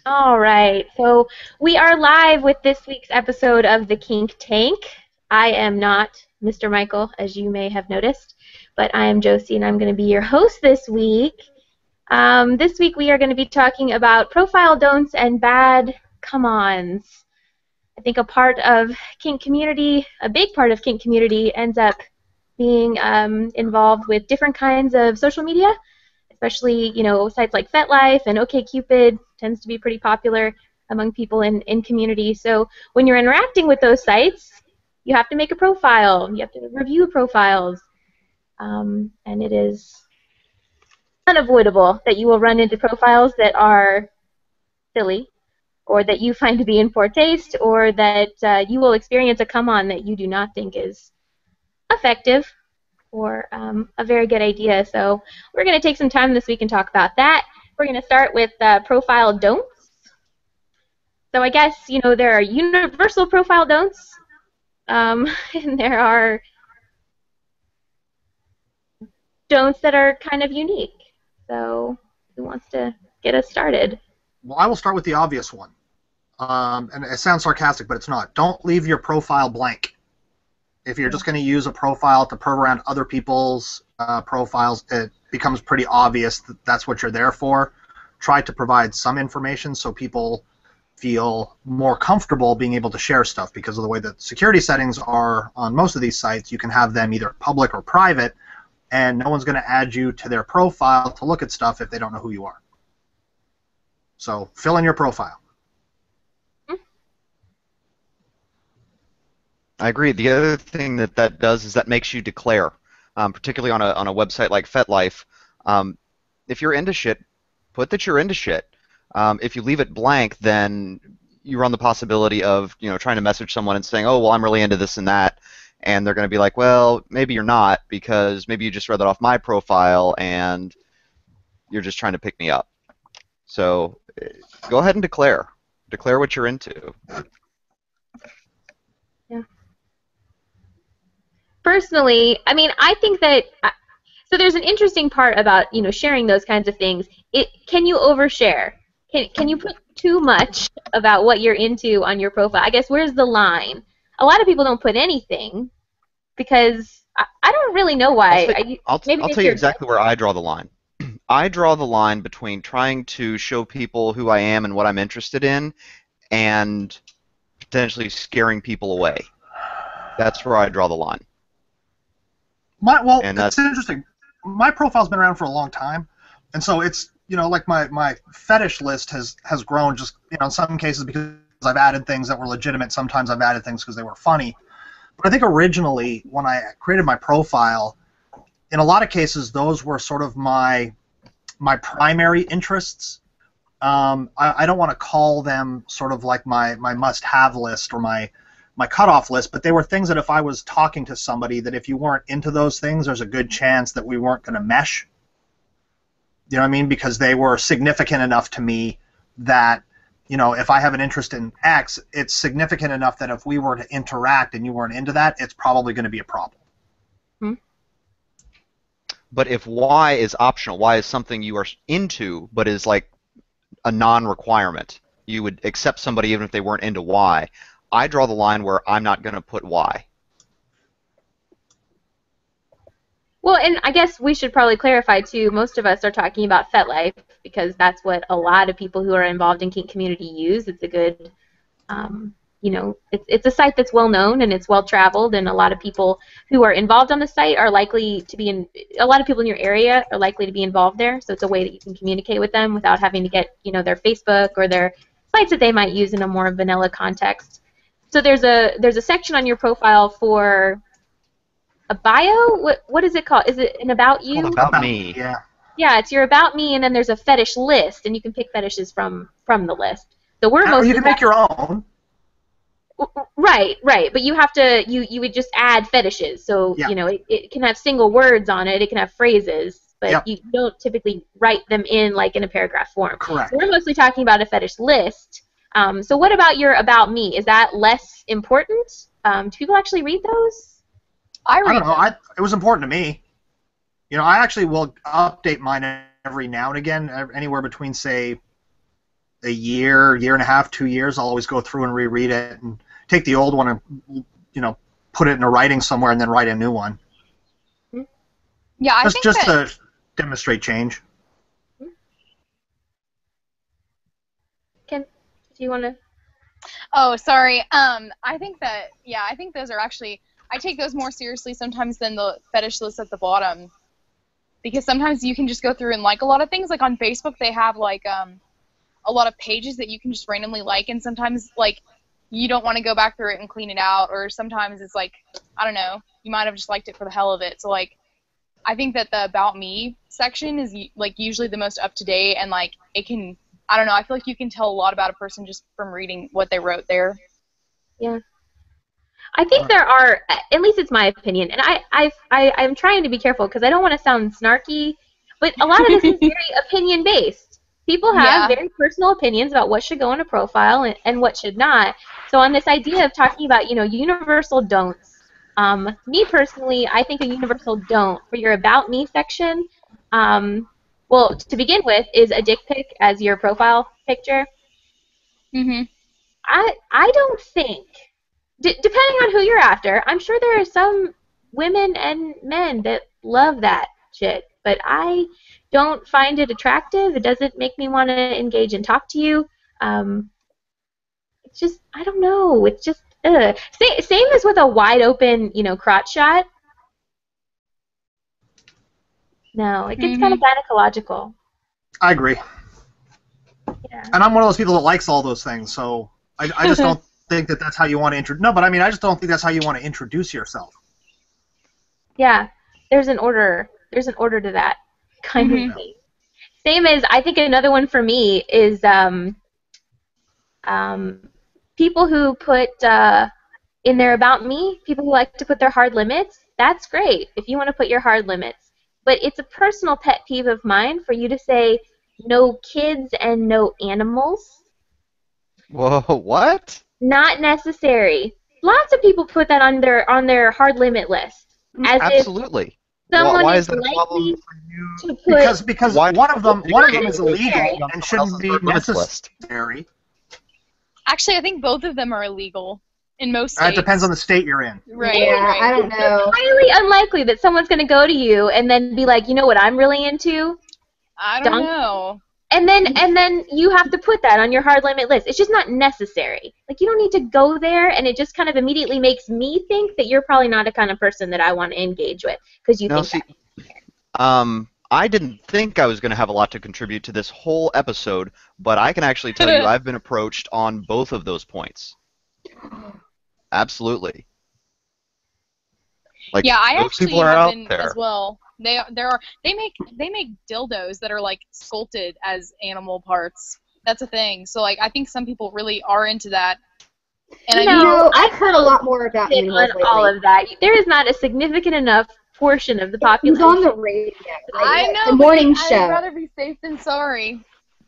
All right, so we are live with this week's episode of the Kink Tank. I am not Mr. Michael, as you may have noticed, but I am Josie, and I'm going to be your host this week. This week we are going to be talking about profile don'ts and bad come-ons. I think a part of Kink community, a big part of Kink community, ends up being involved with different kinds of social media, especially sites like FetLife and OkCupid tends to be pretty popular among people in community. So when you're interacting with those sites, you have to make a profile. You have to review profiles, and it is unavoidable that you will run into profiles that are silly, or that you find to be in poor taste, or that you will experience a come-on that you do not think is effective or a very good idea. So we're going to take some time this week and talk about that. We're going to start with profile don'ts. So I guess, there are universal profile don'ts, and there are don'ts that are kind of unique. So who wants to get us started? Well, I will start with the obvious one. And it sounds sarcastic, but it's not. Don't leave your profile blank. If you're just going to use a profile to perv around other people's profiles, it becomes pretty obvious that that's what you're there for. Try to provide some information so people feel more comfortable being able to share stuff, because of the way that security settings are on most of these sites. You can have them either public or private, and no one's going to add you to their profile to look at stuff if they don't know who you are. So fill in your profile. I agree. The other thing that does is that makes you declare, particularly on a website like FetLife. If you're into shit, put that you're into shit. If you leave it blank, then you run the possibility of trying to message someone and saying, "Oh, well, I'm really into this and that," and they're going to be like, "Well, maybe you're not, because maybe you just read that off my profile and you're just trying to pick me up." So go ahead and declare. Declare what you're into. Yeah. Personally, I mean, I think that so there's an interesting part about sharing those kinds of things. Can you overshare? Can you put too much about what you're into on your profile? I guess where's the line? A lot of people don't put anything because I don't really know why. I'll Maybe it's tell you your exactly where I draw the line. I draw the line between trying to show people who I am and what I'm interested in, and potentially scaring people away. That's where I draw the line. It's interesting. My profile's been around for a long time, and so it's like my fetish list has grown just in some cases because I've added things that were legitimate. Sometimes I've added things because they were funny. But I think originally when I created my profile, in a lot of cases those were sort of my primary interests. I don't want to call them sort of like my must-have list or my cutoff list, but they were things that if I was talking to somebody, that if you weren't into those things, there's a good chance that we weren't going to mesh. You know what I mean? Because they were significant enough to me that, if I have an interest in X, it's significant enough that if we were to interact and you weren't into that, it's probably going to be a problem. Hmm? But if Y is optional, Y is something you are into but is like a non-requirement, you would accept somebody even if they weren't into Y. I draw the line where I'm not going to put Y. Well, and I guess we should probably clarify too. Most of us are talking about FetLife because that's what a lot of people who are involved in Kink community use. It's a good, it's a site that's well known and it's well traveled, and a lot of people who are involved on the site are likely to be in. A lot of people in your area are likely to be involved there, so it's a way that you can communicate with them without having to get their Facebook or their sites that they might use in a more vanilla context. So there's a section on your profile for a bio. What is it called? Is it an about you? It's called About Me. Yeah. Yeah, it's your about me, and then there's a fetish list, and you can pick fetishes from the list. So we're Or mostly you can make your own. right, but you have to you would just add fetishes. So Yeah. it can have single words on it. It can have phrases, but Yep. you don't typically write them in like in a paragraph form. Correct. So we're mostly talking about a fetish list. So what about your about me? Is that less important? Do people actually read those? I don't know. It was important to me. I actually will update mine every now and again, anywhere between, say, a year, year and a half, 2 years, I'll always go through and reread it and take the old one and, put it in a writing somewhere and then write a new one. Yeah, I think just that... to demonstrate change. Ken, do you want to? Oh, sorry. I think that, yeah, I think those are actually, I take those more seriously sometimes than the fetish list at the bottom. Because sometimes you can just go through and like a lot of things. Like on Facebook, they have like a lot of pages that you can just randomly like, and sometimes like you don't want to go back through it and clean it out, or sometimes it's like, I don't know, you might have just liked it for the hell of it. So like, I think that the About Me section is like usually the most up to date, and like it can, I don't know, I feel like you can tell a lot about a person just from reading what they wrote there. Yeah. I think there are, at least it's my opinion, and I'm trying to be careful because I don't want to sound snarky, but a lot of this is very opinion-based. People have very personal opinions about what should go in a profile and what should not. So on this idea of talking about, universal don'ts, me personally, I think a universal don't for your About Me section, well, to begin with, is a dick pic as your profile picture. Mm-hmm. I don't think, depending on who you're after, I'm sure there are some women and men that love that shit, but I don't find it attractive. It doesn't make me want to engage and talk to you. It's just, I don't know. It's just, ugh. Same as with a wide open, crotch shot. No, it gets kind of gynecological. I agree. Yeah. And I'm one of those people that likes all those things, so I just don't think that that's how you want to introduce. No, but I mean, I just don't think that's how you want to introduce yourself. Yeah, there's an order. There's an order to that kind of thing. Same as, I think another one for me is people who put in their About Me, people who like to put their hard limits. That's great if you want to put your hard limits. But it's a personal pet peeve of mine for you to say no kids and no animals. Whoa, what? Not necessary. Lots of people put that on their hard limit list. As Absolutely. If someone Why is is that a problem for you? to put Because Why- one of them is illegal on and someone shouldn't be else's limits list? necessary. Actually, I think both of them are illegal in most It states. depends on the state you're in. Right. Yeah, right. I don't know. It's highly unlikely that someone's going to go to you and then be like, you know what I'm really into? I don't Dunk. know. And then you have to put that on your hard limit list. It's just not necessary. Like, you don't need to go there, and it just kind of immediately makes me think that you're probably not a kind of person that I want to engage with because you No, think see, that. I didn't think I was going to have a lot to contribute to this whole episode, but I can actually tell you I've been approached on both of those points. Absolutely. Like, Yeah, I those actually people are have out been there. as well. They make dildos that are like sculpted as animal parts. That's a thing. So like I think some people really are into that. And I've heard a lot more about Hit animals on all lately. of that. There is not a significant enough portion of the It was population. on the radio. I know The morning but show. I'd rather be safe than sorry.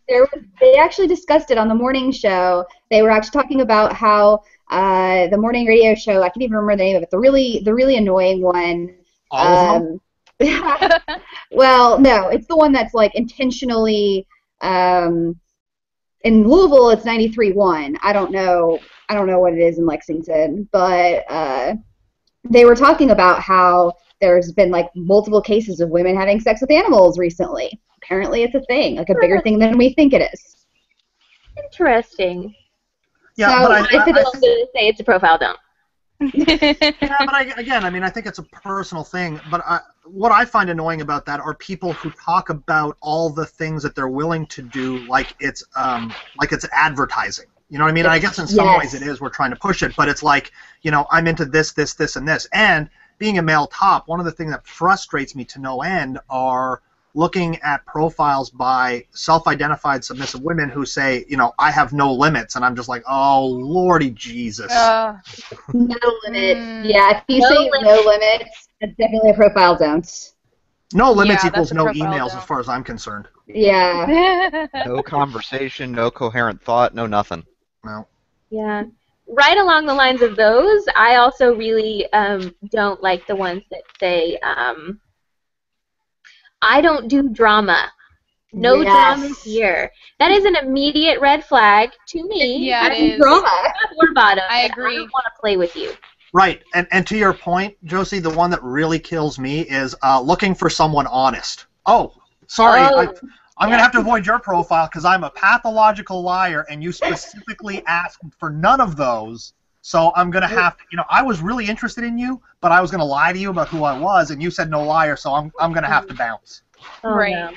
They actually discussed it on the morning show. They were actually talking about how the morning radio show, I can't even remember the name of it, the really annoying one. All of them? Well, no, it's the one that's like intentionally in Louisville it's 93.1. I don't know what it is in Lexington, but they were talking about how there's been like multiple cases of women having sex with animals recently. Apparently it's a thing, like a bigger thing than we think it is. Interesting. Yeah, So, but if I'm going to say it's a profile dump. yeah, but I think it's a personal thing. But what I find annoying about that are people who talk about all the things that they're willing to do like it's advertising. You know what I mean? I guess in some ways it is. We're trying to push it, but it's like, I'm into this, this, this, and this. And being a male top, one of the things that frustrates me to no end are looking at profiles by self-identified submissive women who say, I have no limits, and I'm just like, oh, Lordy Jesus. No limits. Yeah, if you No say limits. no limits, it's definitely a profile don't. No limits Yeah, equals that's a no profile emails don't. as far as I'm concerned. Yeah. No conversation, no coherent thought, no nothing. No. Yeah. Right along the lines of those, I also really don't like the ones that say, I don't do drama. No Yes. drama here. That is an immediate red flag to me. Yeah, That's it is. drama. Top or bottom. I and agree. I don't want to play with you. Right, and to your point, Josie, the one that really kills me is looking for someone honest. Oh, sorry, Oh, I'm going to have to avoid your profile because I'm a pathological liar, and you specifically asked for none of those. So I'm going to have to, I was really interested in you, but I was going to lie to you about who I was, and you said no liar, so I'm going to have to bounce. Oh, Right. no.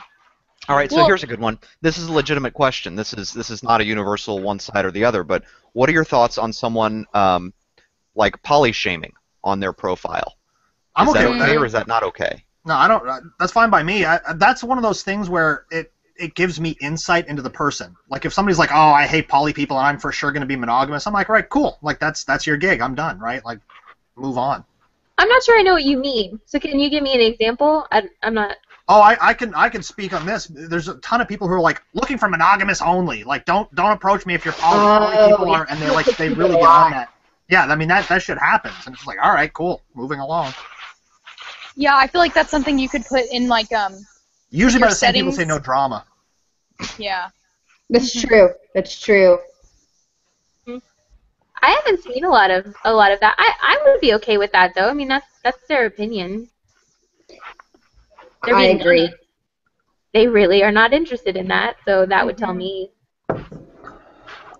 All right, so Well- here's a good one. This is a legitimate question. This is not a universal one side or the other, but what are your thoughts on someone like poly-shaming on their profile? I'm Is that okay with okay that. or is that not okay? No, I don't. That's fine by me. That's one of those things where it gives me insight into the person. Like if somebody's like, "Oh, I hate poly people and I'm for sure going to be monogamous," I'm like, "Right, cool. Like that's your gig. I'm done. Right? Like, move on." I'm not sure I know what you mean. So can you give me an example? I'm not. Oh, I can speak on this. There's a ton of people who are like looking for monogamous only. Like, don't approach me if you're poly people are, and they really get on that. Yeah, I mean that shit happens, and it's like, all right, cool, moving along. Yeah, I feel like that's something you could put in like Usually your by the same people say settings. no drama. yeah. That's true. That's true. I haven't seen a lot of that. I would be okay with that though. I mean that's their opinion. They're I being agree. honest. They really are not interested in that, so that would tell Mhm. me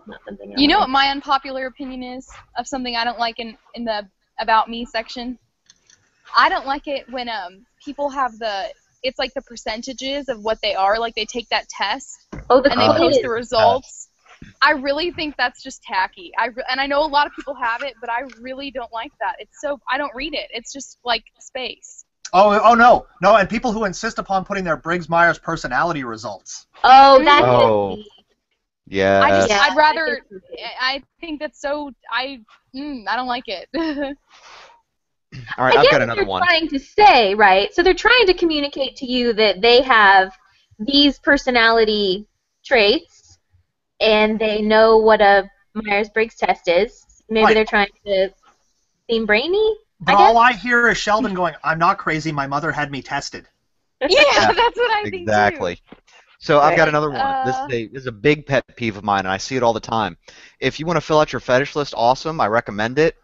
not something I You know like. what my unpopular opinion is of something I don't like in the About Me section? I don't like it when people have it's like the percentages of what they are, like they take that test Oh, the and they Oh, post quiz. the results. I really think that's just tacky. And I know a lot of people have it, but I really don't like that. I don't read it. It's just like space. Oh no, and people who insist upon putting their Briggs-Myers personality results. Oh, that Oh. gets me. Yes. Yeah, I'd rather. that gets me. I think that's so. I don't like it. All right, I I've get got what another they're one. trying to say, right? So they're trying to communicate to you that they have these personality traits, and they know what a Myers-Briggs test is. Maybe Right. they're trying to seem brainy. But I guess. all I hear is Sheldon going, "I'm not crazy. My mother had me tested." Yeah, Yeah, that's what I think Exactly. too. So I've got Right. another one. This is a big pet peeve of mine, and I see it all the time. If you want to fill out your fetish list, awesome. I recommend it.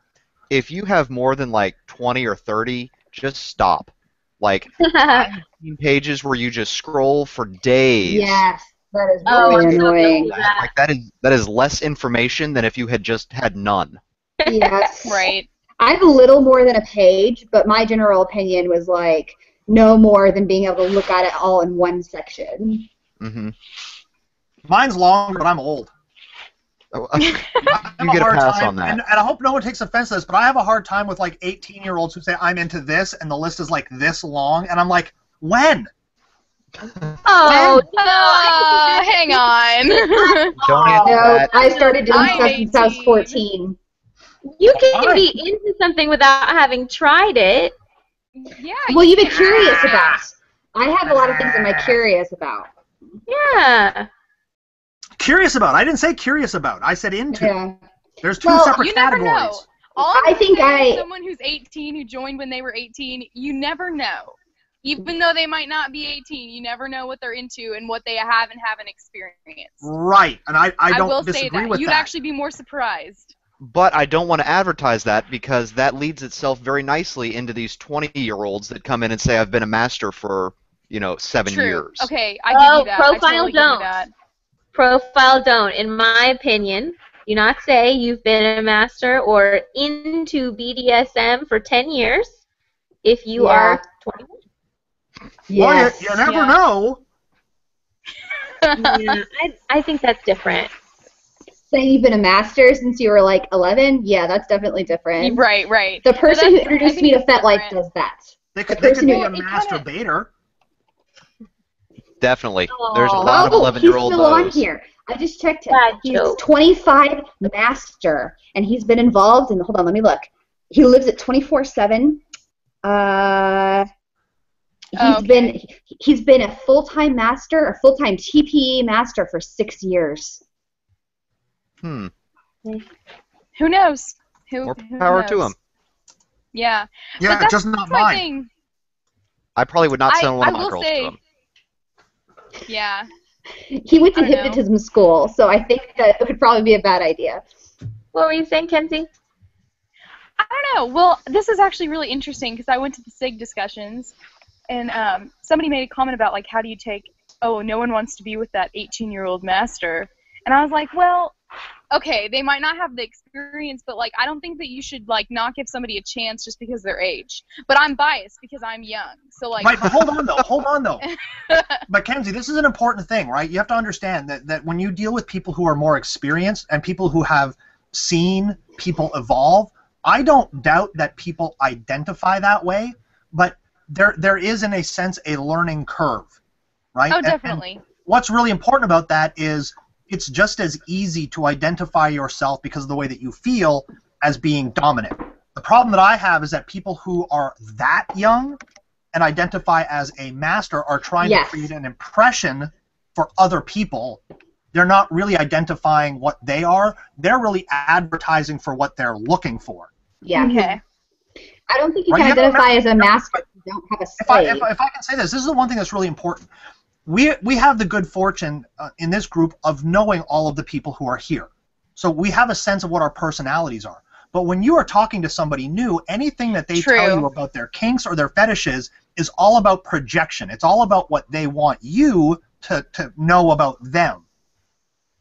If you have more than like 20 or 30, just stop. Like, I've seen pages where you just scroll for days. Yes, that is Oh, really I'm so annoying. guilty of that. Like that is less information than if you had just had none. Yes. Right. I have a little more than a page, but my general opinion was like no more than being able to look at it all in one section. Mm-hmm. Mine's long, but I'm old. You get a pass on that. And I hope no one takes offense to this, but I have a hard time with like 18-year-olds who say I'm into this, and the list is like this long, and I'm like, when? Oh, no. Hang on. Don't answer No, that. I started doing I'm stuff since I was 18. 14. You can Fine. be into something without having tried it. Yeah. Well, you've been curious about. I have a lot of things I'm curious about. Yeah. Curious about. I didn't say curious about. I said into. Yeah. There's two Well, separate You never categories. know. All I I'm think saying is I- someone who's 18 who joined when they were 18, you never know. Even though they might not be 18, you never know what they're into and what they have and haven't experienced. Right, and I don't will say disagree that. with You'd that. actually be more surprised. But I don't want to advertise that because that leads itself very nicely into these 20-year-olds that come in and say, I've been a master for, 7 True. years. Okay, I give you that. I profile totally give you don't. that. Profile don't. In my opinion, do not say you've been a master or into BDSM for 10 years if you Yeah. are 21. Well, Yes. you never Yeah. know. Yeah, I think that's different. Saying you've been a master since you were like 11, yeah, that's definitely different. Right. The person who that's- I introduced think me to that's FetLife different. does that. They could The be person a who- Well, it kinda- masturbator. Definitely. There's a Aw. lot of Oh, 11-year-old he's still on those. here. I just checked him. Bad He's joke. 25 master, and he's been involved in. Hold on, let me look. He lives at 24/7. He's been a full-time master, a full-time TPE master for 6 years. Hmm. Who knows? More Who power to knows? him. Yeah. Yeah, But that's just not my mine. thing. I probably would not send one I of my will girls say- to him. Yeah. He went to I don't know. hypnotism school, so I think that it would probably be a bad idea. What were you saying, Kenzie? I don't know. Well, this is actually really interesting because I went to the SIG discussions, and somebody made a comment about, like, how do you take, oh, no one wants to be with that 18-year-old master. And I was like, well, okay, they might not have the experience, but, like, I don't think that you should, like, not give somebody a chance just because of their age. But I'm biased because I'm young. So, like... Right, but hold on, though. But, Kenzie, this is an important thing, right? You have to understand that when you deal with people who are more experienced and people who have seen people evolve, I don't doubt that people identify that way, but there is, in a sense, a learning curve, right? Oh, definitely. And what's really important about that is it's just as easy to identify yourself because of the way that you feel as being dominant. The problem that I have is that people who are that young and identify as a master are trying to create an impression for other people. They're not really identifying what they are. They're really advertising for what they're looking for. Yeah. Okay. I don't think you can identify as a master if you don't have a slave. If I can say this is the one thing that's really important. We have the good fortune in this group of knowing all of the people who are here. So we have a sense of what our personalities are. But when you are talking to somebody new, anything that they tell you about their kinks or their fetishes is all about projection. It's all about what they want you to know about them.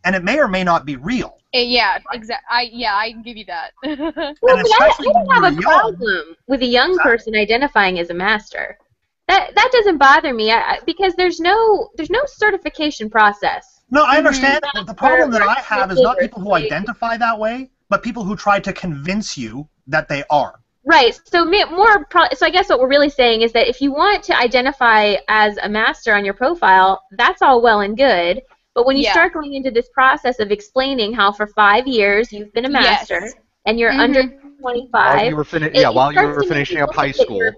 And it may or may not be real. Yeah, exactly. I can give you that. Well, but I don't have a problem with a young person identifying as a master. That doesn't bother me because there's no certification process. No, I understand. But the problem that I have is not people who identify that way, but people who try to convince you that they are. Right. So so I guess what we're really saying is that if you want to identify as a master on your profile, that's all well and good. But when you start going into this process of explaining how for 5 years you've been a master and you're under 25, while you were finishing up high school.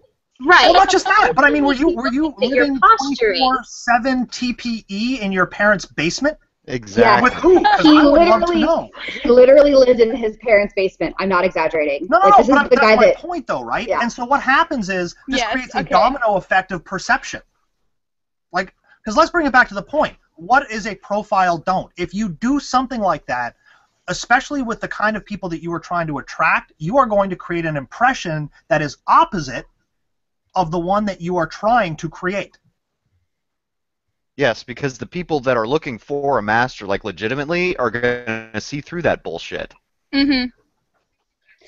Right. Well, not just that, but I mean, were you living 24/7 TPE in your parents' basement? Exactly. With who? Because I would love to know. He literally lived in his parents' basement. I'm not exaggerating. No, this is the guy that's my point, though, right? Yeah. And so what happens is this creates a domino effect of perception. Like, because let's bring it back to the point. What is a profile don't? If you do something like that, especially with the kind of people that you are trying to attract, you are going to create an impression that is opposite of the one that you are trying to create. Yes, because the people that are looking for a master, like, legitimately, are going to see through that bullshit. Mm-hmm.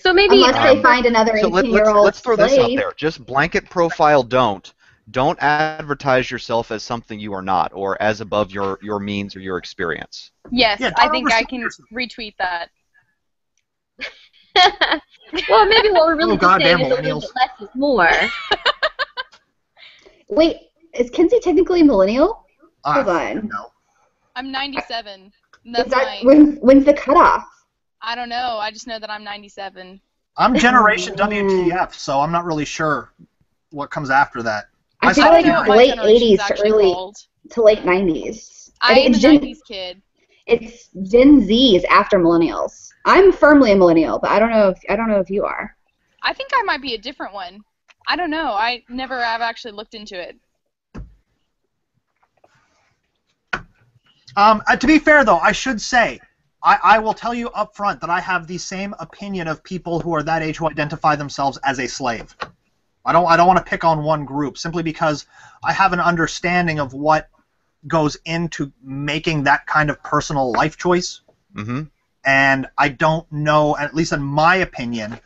So maybe unless they find another 18-year-old let's throw this out slave. there. Just blanket profile don't advertise yourself as something you are not, or as above your means or your experience. Yes, I think I can retweet that. Well, maybe what we're really saying is a little bit less is more. Wait, is Kenzie technically a millennial? Hold on. No. I'm 97. That's when's the cutoff? I don't know. I just know that I'm 97. I'm Generation WTF, so I'm not really sure what comes after that. I feel like it's late 80s to late 90s. I am a 90s kid. It's Gen Z is after millennials. I'm firmly a millennial, but I don't know if you are. I think I might be a different one. I don't know. I never have actually looked into it. To be fair, though, I should say, I will tell you up front that I have the same opinion of people who are that age who identify themselves as a slave. I don't want to pick on one group simply because I have an understanding of what goes into making that kind of personal life choice. Mm-hmm. And I don't know, at least in my opinion,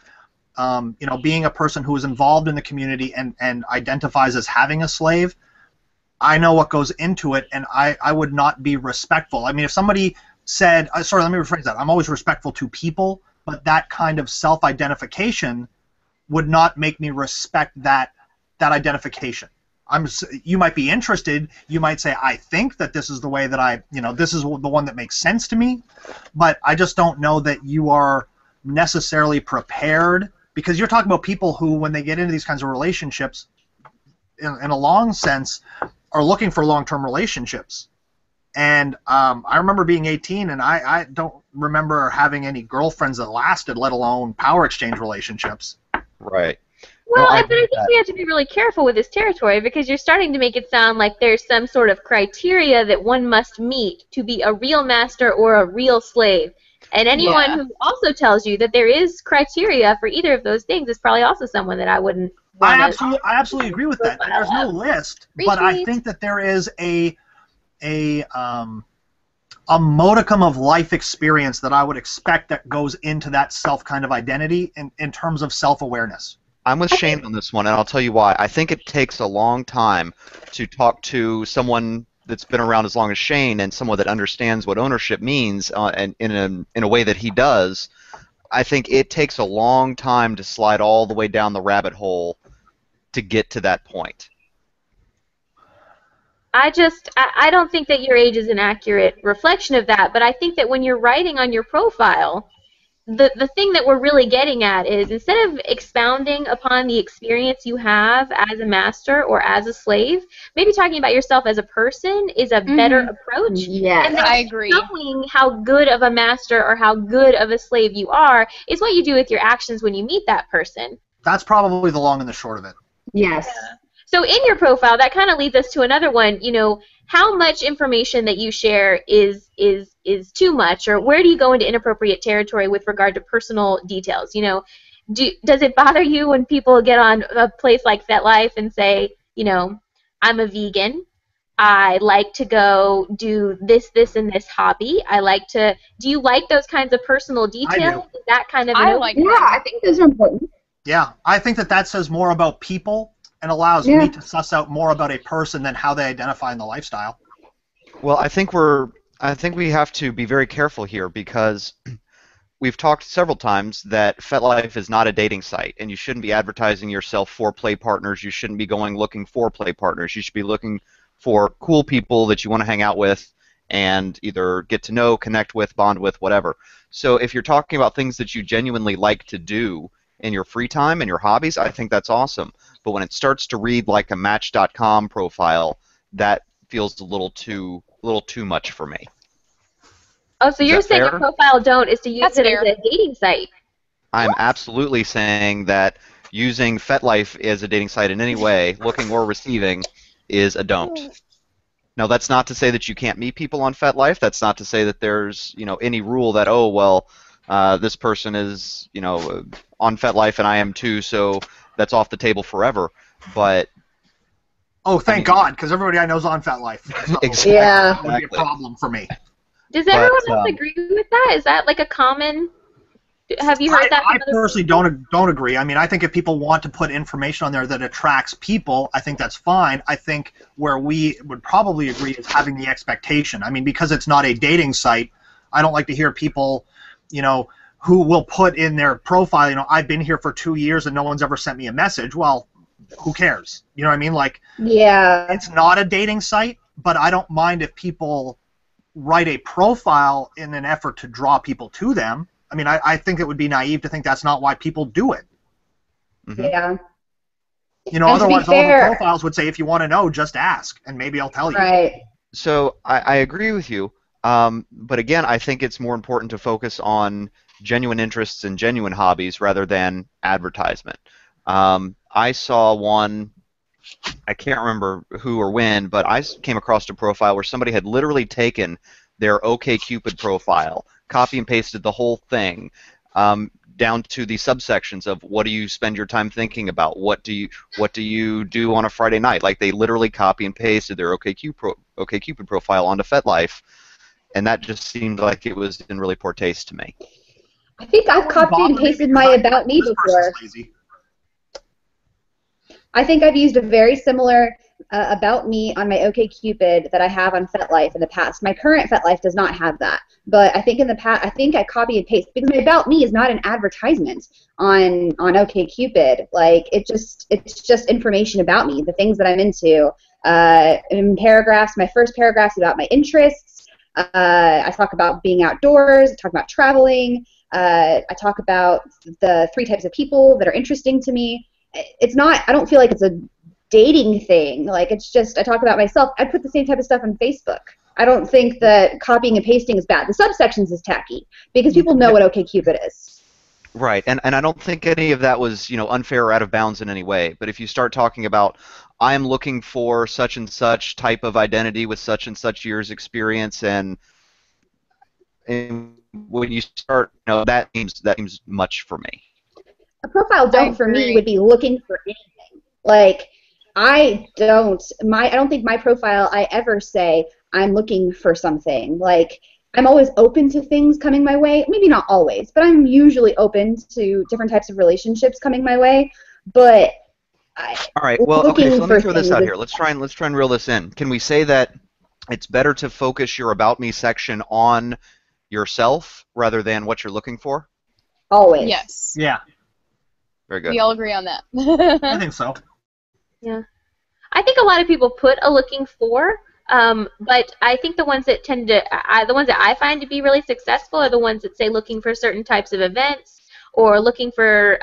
being a person who is involved in the community and identifies as having a slave, I know what goes into it, and I would not be respectful. I mean, if somebody said, sorry, let me rephrase that. I'm always respectful to people, but that kind of self-identification would not make me respect that identification. You might be interested. You might say, I think that this is the way that this is the one that makes sense to me, but I just don't know that you are necessarily prepared, because you're talking about people who, when they get into these kinds of relationships, in a long sense, are looking for long-term relationships. And I remember being 18, and I don't remember having any girlfriends that lasted, let alone power exchange relationships. Right. Well, No, I but agree I with think that. we have to be really careful with this territory because you're starting to make it sound like there's some sort of criteria that one must meet to be a real master or a real slave. And anyone Yeah. who also tells you that there is criteria for either of those things is probably also someone that I wouldn't want to I absolutely agree with that. And there's no list, but I Retweet. think that there is a modicum of life experience that I would expect that goes into that self kind of identity in terms of self-awareness. I'm with Shane on this one, and I'll tell you why. I think it takes a long time to talk to someone that's been around as long as Shane and someone that understands what ownership means and in a way that he does. I think it takes a long time to slide all the way down the rabbit hole to get to that point. I don't think that your age is an accurate reflection of that, but I think that when you're writing on your profile, the thing that we're really getting at is instead of expounding upon the experience you have as a master or as a slave, maybe talking about yourself as a person is a better approach. Yes. And then I agree. showing how good of a master or how good of a slave you are is what you do with your actions when you meet that person. That's probably the long and the short of it. Yes. So in your profile, that kind of leads us to another one. You know, how much information that you share is too much, or where do you go into inappropriate territory with regard to personal details? You know, does it bother you when people get on a place like FetLife and say, you know, I'm a vegan, I like to go do this, and this hobby. Do you like those kinds of personal details? Is that kind of I like Yeah, I think those are important. Yeah, I think that says more about people and allows me to suss out more about a person than how they identify in the lifestyle. Well, I think we have to be very careful here because we've talked several times that FetLife is not a dating site, and you shouldn't be advertising yourself for play partners. You shouldn't be going looking for play partners. You should be looking for cool people that you want to hang out with and either get to know, connect with, bond with, whatever. So if you're talking about things that you genuinely like to do in your free time and your hobbies, I think that's awesome. But when it starts to read like a Match.com profile, that feels a little too much for me. Oh, so Is you're that saying fair? your profile don't is to use That's it fair. as a dating site? I'm absolutely saying that using FetLife as a dating site in any way, looking or receiving, is a don't. Now, that's not to say that you can't meet people on FetLife. That's not to say that there's, any rule that, oh, well, this person is, on FetLife and I am too, so that's off the table forever. But Oh, thank God, because everybody I know is on FetLife. Exactly. Yeah. That would be a problem for me. Does everyone else agree with that? Is that like a common? Have you heard that? I from other personally people? don't agree. I mean, I think if people want to put information on there that attracts people, I think that's fine. I think where we would probably agree is having the expectation. I mean, because it's not a dating site, I don't like to hear people, who will put in their profile, I've been here for 2 years and no one's ever sent me a message. Well, who cares? You know what I mean? Like, Yeah. it's not a dating site, but I don't mind if people write a profile in an effort to draw people to them. I mean, I think it would be naive to think that's not why people do it. Mm-hmm. Yeah. Otherwise all the fair- profiles would say, if you want to know, just ask, and maybe I'll tell you. Right. So I agree with you, but again, I think it's more important to focus on genuine interests and genuine hobbies rather than advertisement. I saw one, I can't remember who or when, but I came across a profile where somebody had literally taken their OkCupid profile, copy and pasted the whole thing, down to the subsections of what do you spend your time thinking about, what do you do on a Friday night. Like, they literally copy and pasted their OkCupid profile onto FetLife, and that just seemed like it was in really poor taste to me. I think I've copied and pasted my About Me This before. person's lazy. I think I've used a very similar About Me on my OkCupid that I have on FetLife in the past. My current FetLife does not have that, but I think in the past, I think I copy and paste because my About Me is not an advertisement on OkCupid. Like, it's just information about me, the things that I'm into. In paragraphs, my first paragraph's about my interests. I talk about being outdoors. I talk about traveling. I talk about the 3 types of people that are interesting to me. It's not, I don't feel like it's a dating thing. Like, it's just, I talk about myself. I put the same type of stuff on Facebook. I don't think that copying and pasting is bad. The subsections is tacky because people know what OkCupid is. Right, and I don't think any of that was, unfair or out of bounds in any way. But if you start talking about, I'm looking for such and such type of identity with such and such years experience, and when you start, that seems much for me. A profile don't for me would be looking for anything. Like I don't think my profile I ever say I'm looking for something. Like I'm always open to things coming my way. Maybe not always, but I'm usually open to different types of relationships coming my way. But All right. Well, okay. So let me throw this out is here. Let's try and reel this in. Can we say that it's better to focus your About Me section on yourself rather than what you're looking for? always. Yes. Yeah, Very good. We all agree on that. I think so. Yeah. I think a lot of people put a looking for, but I think the ones that the ones that I find to be really successful are the ones that say looking for certain types of events or looking for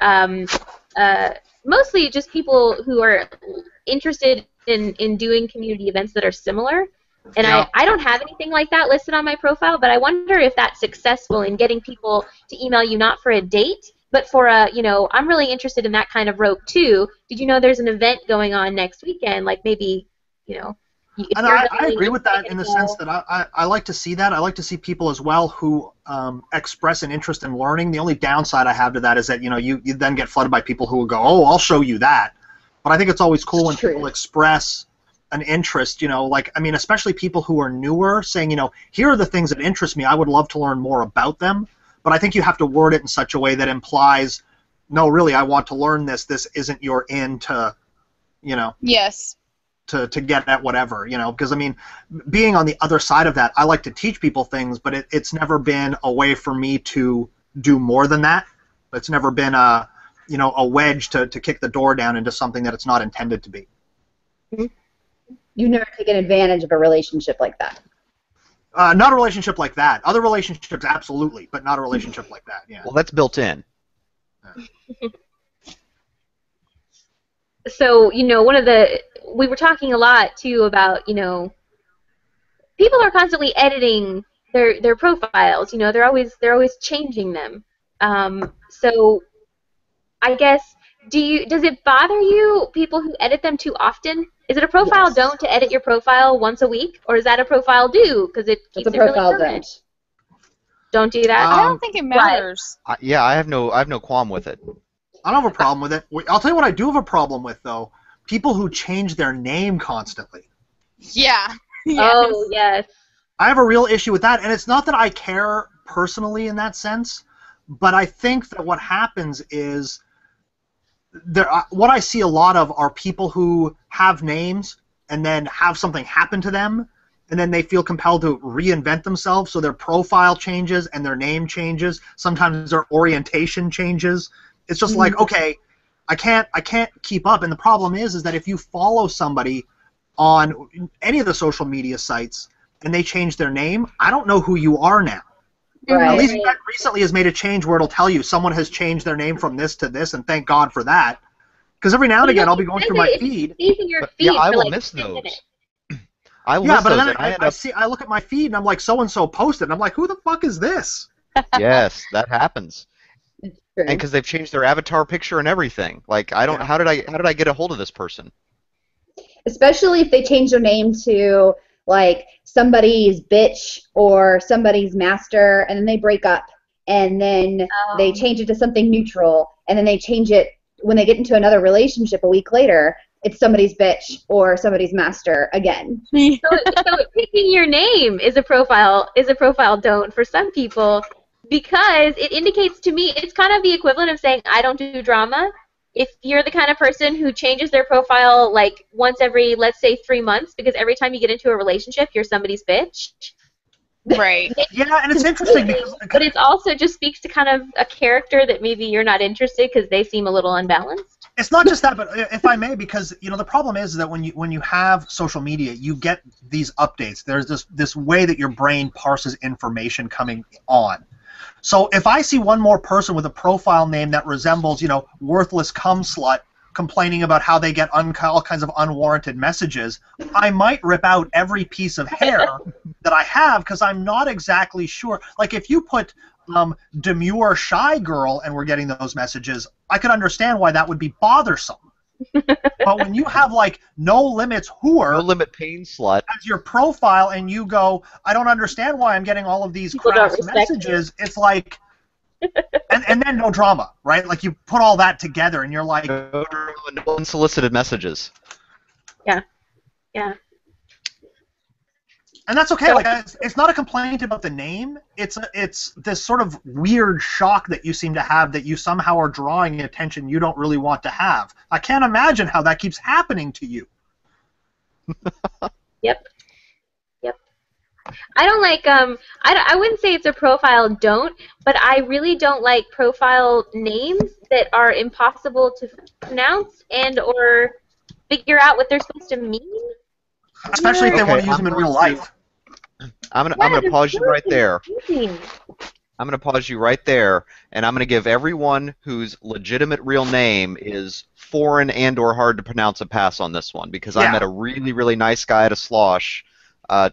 mostly just people who are interested in doing community events that are similar. And Yeah. I don't have anything like that listed on my profile, but I wonder if that's successful in getting people to email you not for a date, but for I'm really interested in that kind of rope too. Did you know there's an event going on next weekend? Like maybe, if And you're I agree with that interested in the go- sense that I like to see that. I like to see people as well who express an interest in learning. The only downside I have to that is that you then get flooded by people who will go, oh, I'll show you that. But I think it's always cool when True. people express an interest, especially people who are newer, saying, here are the things that interest me. I would love to learn more about them. But I think you have to word it in such a way that implies, no, really, I want to learn this. This isn't your in to, Yes. to get at whatever, because being on the other side of that, I like to teach people things, but it's never been a way for me to do more than that. It's never been a wedge to kick the door down into something that it's not intended to be. You've never taken advantage of a relationship like that. Not a relationship like that. Other relationships, absolutely, but not a relationship like that. Yeah. Well, that's built in. So, we were talking a lot too about, people are constantly editing their profiles. They're always changing them. So, I guess, does it bother you, people who edit them too often? Is it a profile Yes. don't to edit your profile once a week, or is that a profile do because it It's keeps a it really profile current? don't. Don't do that. I don't think it matters. Yeah, I have no qualm with it. I don't have a problem with it. I'll tell you what I do have a problem with, though. People who change their name constantly. Yeah. Yes. Oh, yes. I have a real issue with that, and it's not that I care personally in that sense, but I think that what happens is what I see a lot of are people who have names and then have something happen to them, and then they feel compelled to reinvent themselves, so their profile changes and their name changes. Sometimes their orientation changes. It's just like, okay, I can't keep up. And the problem is that if you follow somebody on any of the social media sites and they change their name, I don't know who you are now. Right. At least that recently has made a change where it'll tell you someone has changed their name from this to this, and thank God for that. Because every now and again I'll be going through my feed. But, yeah, I will miss those. I will miss but those, then and I end up. I look at my feed and I'm like, so and so posted, and I'm like, who the fuck is this? Yes, that happens. True. And because they've changed their avatar picture and everything. Like, I don't. Yeah. How did I get a hold of this person? Especially if they change their name to like somebody's bitch or somebody's master, and then they break up, and then they change it to something neutral, and then they change it when they get into another relationship a week later. It's somebody's bitch or somebody's master again. So picking your name is a profile don't for some people, because it indicates to me it's kind of the equivalent of saying I don't do drama. If you're the kind of person who changes their profile like once every, let's say, 3 months, because every time you get into a relationship you're somebody's bitch. Right. Yeah, and it's interesting because But it also just speaks to kind of a character that maybe you're not interested because they seem a little unbalanced. it's not just that, but if I may, because the problem is that when you have social media, you get these updates. There's this way that your brain parses information coming on. So if I see one more person with a profile name that resembles, worthless cum slut complaining about how they get all kinds of unwarranted messages, I might rip out every piece of hair that I have because I'm not exactly sure. Like if you put demure shy girl and we're getting those messages, I could understand why that would be bothersome. But when you have like no limits whore, No limit pain slut. as your profile and you go, I don't understand why I'm getting all of these People don't crass respect messages, it's like, and then no drama, right? Like you put all that together and you're like, No unsolicited messages. Yeah. and that's okay. Like it's not a complaint about the name. It's this sort of weird shock that you seem to have that you somehow are drawing attention you don't really want to have. I can't imagine how that keeps happening to you. Yep. I don't like I wouldn't say it's a profile don't, but I really don't like profile names that are impossible to pronounce and or figure out what they're supposed to mean. Especially if they want to use them in real life. I'm gonna pause you right there. Confusing. I'm gonna pause you right there, and I'm gonna give everyone whose legitimate real name is foreign and/or hard to pronounce a pass on this one, because I met a really, really nice guy at a slosh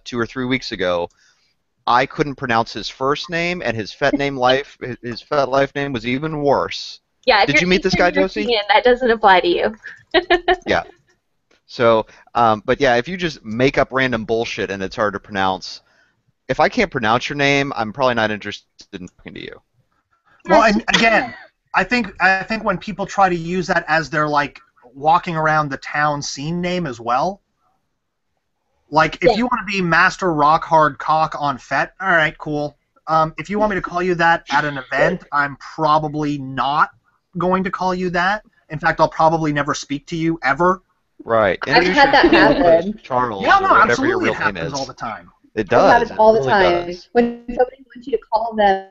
2 or 3 weeks ago. I couldn't pronounce his first name, and his his FetLife name was even worse. Yeah. Did you meet this guy, Josie? That doesn't apply to you. Yeah. So, but yeah, if you just make up random bullshit and it's hard to pronounce, if I can't pronounce your name, I'm probably not interested in talking to you. Well, and again, I think when people try to use that as their like walking around the town scene name as well, like if you want to be Master Rock Hard Cock on Fet, all right, cool. If you want me to call you that at an event, I'm probably not going to call you that. In fact, I'll probably never speak to you ever. Right. I've had that happen. Charles, Yeah, no, or whatever your absolutely, real it name happens is. all the time. It It does. happens all the really time. does. When somebody wants you to call them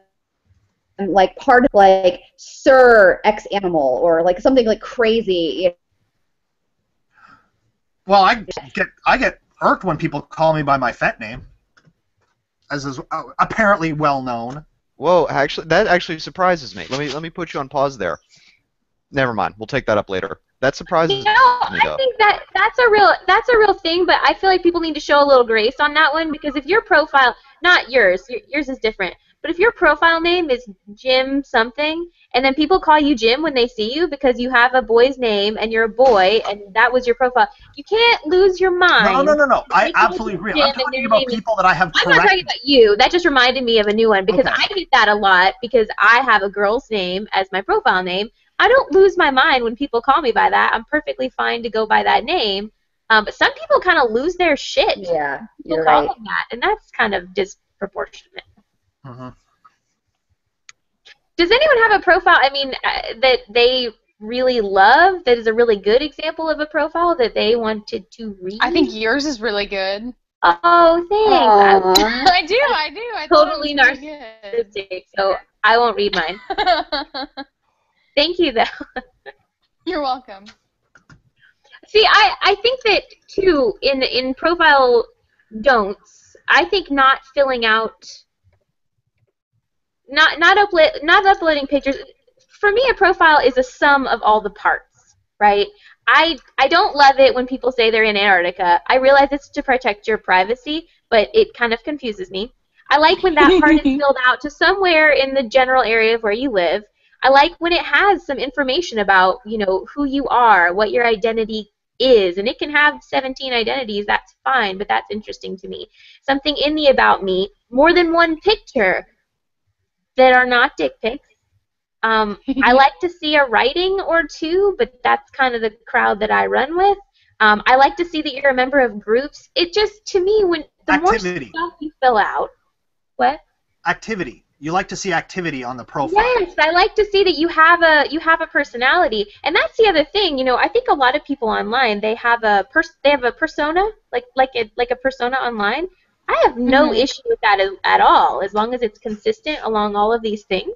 like part of like Sir X Animal or like something like crazy. Well, I get irked when people call me by my Fet name, as is apparently well known. Whoa, actually, that actually surprises me. Let me put you on pause there. Never mind. We'll take that up later. That surprises me. I think that's a real thing, but I feel like people need to show a little grace on that one, because if your profile, not yours is different, but if your profile name is Jim something, and then people call you Jim when they see you because you have a boy's name and you're a boy and that was your profile, you can't lose your mind. No. I absolutely agree. I'm talking about people that I have corrected. I'm not talking about you. That just reminded me of a new one, because I get that a lot because I have a girl's name as my profile name. I don't lose my mind when people call me by that. I'm perfectly fine to go by that name. But some people kind of lose their shit. Yeah, you're you're call right. them that, and that's kind of disproportionate. Mm-hmm. Does anyone have a profile, that they really love, that is a really good example of a profile that they wanted to read? I think yours is really good. Oh, thanks. I do. I Totally thought it was really narcissistic, so I won't read mine. good. Thank you, though. You're welcome. See, I think that, too, in profile don'ts, I think not filling out, not uploading pictures. For me, a profile is a sum of all the parts, right? I don't love it when people say they're in Antarctica. I realize it's to protect your privacy, but it kind of confuses me. I like when that part is filled out to somewhere in the general area of where you live. I like when it has some information about, who you are, what your identity is, and it can have 17 identities, that's fine, but that's interesting to me. Something in the about me, more than one picture that are not dick pics. I like to see a writing or two, but that's kind of the crowd that I run with. I like to see that you're a member of groups. It just, to me, when the Activity. more stuff you fill out, what? Activity. You like to see activity on the profile. Yes, I like to see that you have a personality, and that's the other thing. I think a lot of people online, they have a persona, like a persona online. I have no issue with that at all, as long as it's consistent along all of these things.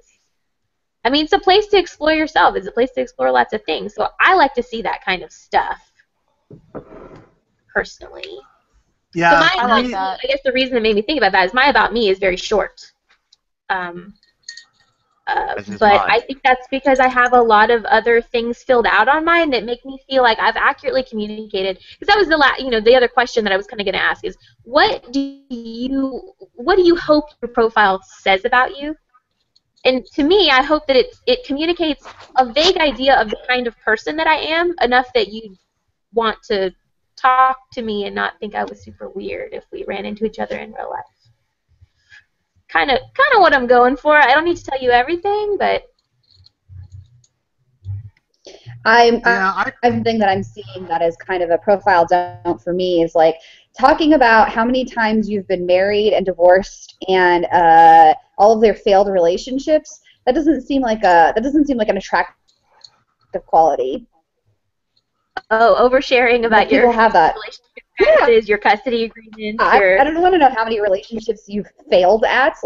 It's a place to explore yourself. It's a place to explore lots of things. So I like to see that kind of stuff, personally. Yeah, So I like that. I guess the reason that made me think about that is my about me is very short. But I think that's because I have a lot of other things filled out on mine that make me feel like I've accurately communicated. Because that was the other question that I was kind of going to ask is, what do you hope your profile says about you? And to me, I hope that it communicates a vague idea of the kind of person that I am, enough that you want to talk to me and not think I was super weird if we ran into each other in real life. Kind of what I'm going for. I don't need to tell you everything, but One thing that I'm seeing that is kind of a profile don't for me is like talking about how many times you've been married and divorced and all of their failed relationships. That doesn't seem like an attractive quality. oh, oversharing about your people have that. relationship practices, your custody agreements. I don't want to know how many relationships you've failed at.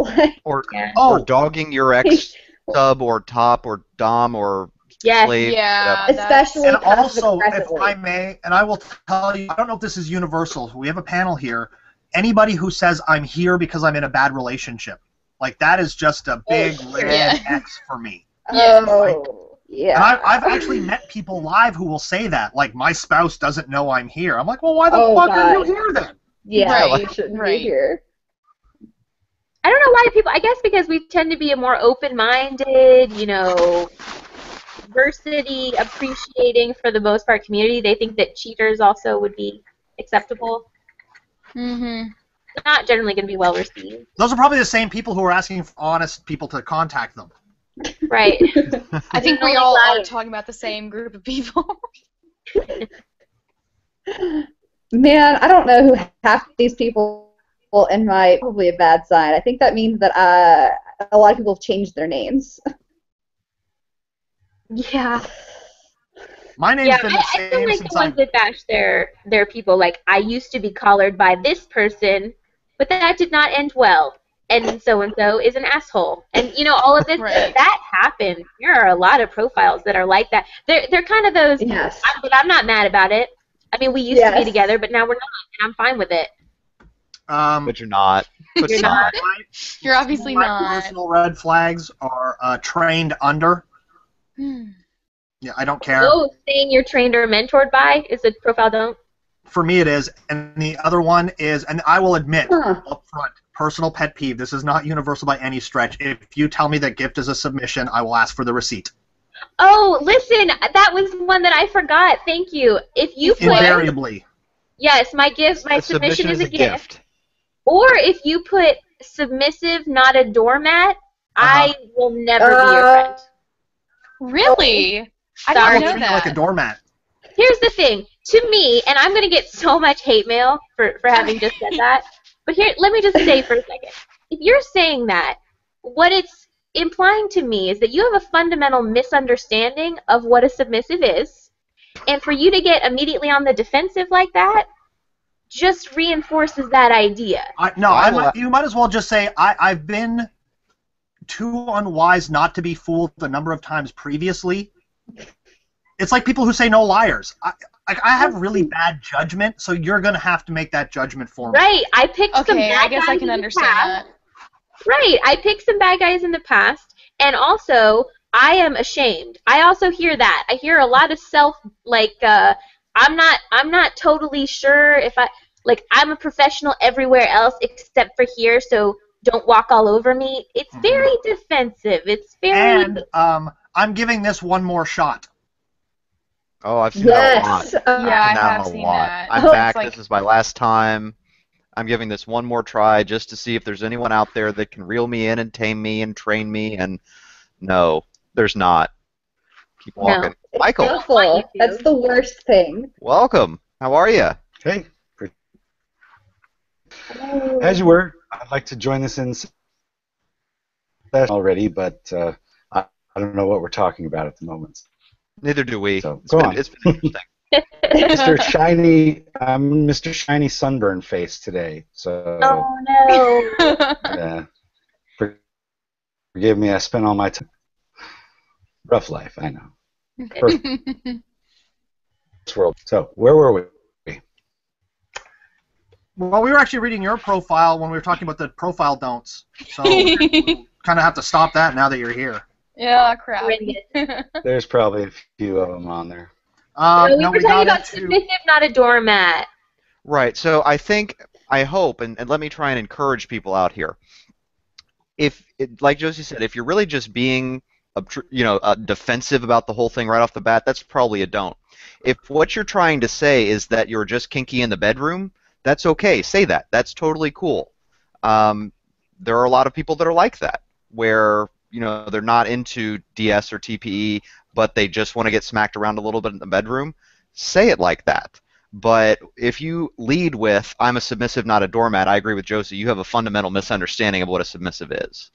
Or Yeah. or dogging your ex sub or top or dom or Yes. slave. Yeah. whatever. Especially And also, if passive-aggressively. I may, and I will tell you, I don't know if this is universal. We have a panel here. Anybody who says I'm here because I'm in a bad relationship, like that is just a big red Yeah. X for me. Yes. Oh, yeah. And I've actually met people live who will say that, like my spouse doesn't know I'm here. I'm like, well, why the Oh, fuck are you God. here then? Yeah, Right, you shouldn't be right. here. I don't know why people. I guess because we tend to be a more open-minded, diversity appreciating for the most part community. They think that cheaters also would be acceptable. Mm-hmm. They're not generally going to be well received. Those are probably the same people who are asking for honest people to contact them. Right. I think we Only all are lying. talking about the same group of people. Man, I don't know who half these people in my probably a bad sign. I think that means that a lot of people have changed their names. Yeah. My name's Yeah, been the I don't same like since the ones that bash their people. Like, I used to be collared by this person, but that did not end well. And so is an asshole. And, all of this, Right. that happens. There are a lot of profiles that are like that. They're kind of those, Yes. but I'm not mad about it. I mean, we used to be Yes. together, but now we're not, and I'm fine with it. But you're not. But You're not. You're obviously my not. personal red flags are trained under. Yeah, I don't care. Oh, saying you're trained or mentored by is a profile don't? For me, it is. And the other one is, and I will admit Huh. up front, personal pet peeve. This is not universal by any stretch. If you tell me that gift is a submission, I will ask for the receipt. Oh, listen, that was one that I forgot. Thank you. If you put, Invariably. yes, my A submission is a gift. gift. Or if you put submissive, not a doormat, I will never be your friend. Really? I Sorry. didn't know Treat me like a that. doormat. Here's the thing. To me, and I'm going to get so much hate mail for having just said that, but here, let me just say for a second. If you're saying that, what it's implying to me is that you have a fundamental misunderstanding of what a submissive is, and for you to get immediately on the defensive like that just reinforces that idea. You might as well just say, I've been too unwise not to be fooled a number of times previously. It's like people who say no liars. I have really bad judgment, so you're going to have to make that judgment for me. Right. I picked some Okay, bad I guess guys I can in the understand past. that. Right. I picked some bad guys in the past, and also I am ashamed. I also hear that. I hear a lot of I'm not totally sure if I'm a professional everywhere else except for here, so don't walk all over me. It's very defensive. It's very And I'm giving this one more shot. Oh, I've seen that a lot. Yes. Yeah, I've I seen that have a seen lot. that. I'm It's back. like- This is my last time. I'm giving this one more try just to see if there's anyone out there that can reel me in and tame me and train me. And no, there's not. Keep walking. It's Michael, awful. That's the worst thing. welcome. How are you? Hey, as you were, I'd like to join this in session already, but I don't know what we're talking about at the moment. Neither do we. So, It's go been on. interesting. Mr. Shiny Sunburn Face today. So, Oh no. yeah. Forgive me, I spent all my time. Rough life, I know. First world. So, where were we? Well, we were actually reading your profile when we were talking about the profile don'ts. So kind of have to stop that now that you're here. Yeah, crap. There's probably a few of them on there. We No, were we talking got about into. submissive, not a doormat. Right. So I hope, and let me try and encourage people out here. like Josie said, if you're really just being defensive about the whole thing right off the bat, that's probably a don't. If what you're trying to say is that you're just kinky in the bedroom, that's okay. Say that. That's totally cool. There are a lot of people that are like that, where they're not into DS or TPE, but they just want to get smacked around a little bit in the bedroom. Say it like that. But if you lead with, I'm a submissive, not a doormat, I agree with Josie, you have a fundamental misunderstanding of what a submissive is.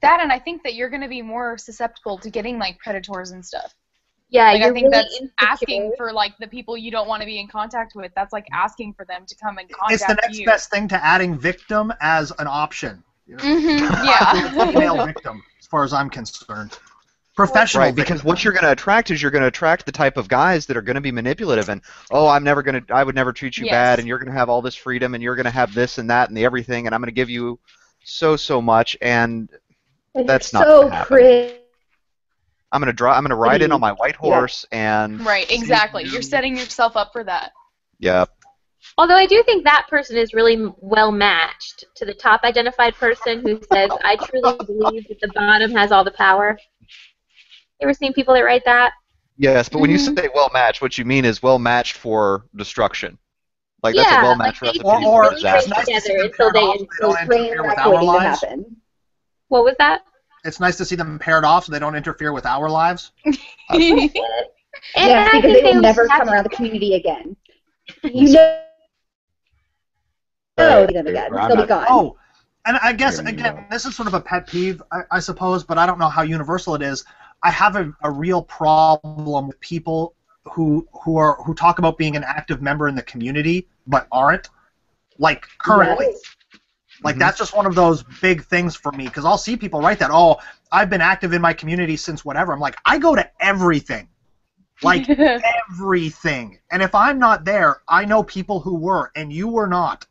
That, and I think that you're going to be more susceptible to getting, like, predators and stuff. Yeah, like, you're I think really that's insecure. asking for, like, the people you don't want to be in contact with. That's like asking for them to come and contact you. It's the next best thing to adding victim as an option. Yeah. Female victim, as far as I'm concerned. Professional right, because what you're going to attract is you're going to attract the type of guys that are going to be manipulative and, oh, I would never treat you bad, and you're going to have all this freedom, and you're going to have this and that and the everything, and I'm going to give you so much, and that's not going to happen. I'm going to ride in on my white horse and... Right, exactly. You're setting yourself up for that. Yeah. Although I do think that person is really well matched to the top identified person who says, I truly believe that the bottom has all the power. You ever seen people that write that? Yes, but when you say well matched, what you mean is well matched for destruction. Like that's a well matched recipe for disaster. It's nice together until they don't interfere with our lives. What was that? It's nice to see them paired off so they don't interfere with our lives. Yes, because they will never come around the community again. You know them again. They'll be gone. Oh, and I guess, again, this is sort of a pet peeve, I suppose, but I don't know how universal it is. I have a real problem with people who talk about being an active member in the community but aren't, like currently. Yes. Like that's just one of those big things for me because I'll see people write that. Oh, I've been active in my community since whatever. I'm like, I go to everything, like everything. And if I'm not there, I know people who were, and you were not.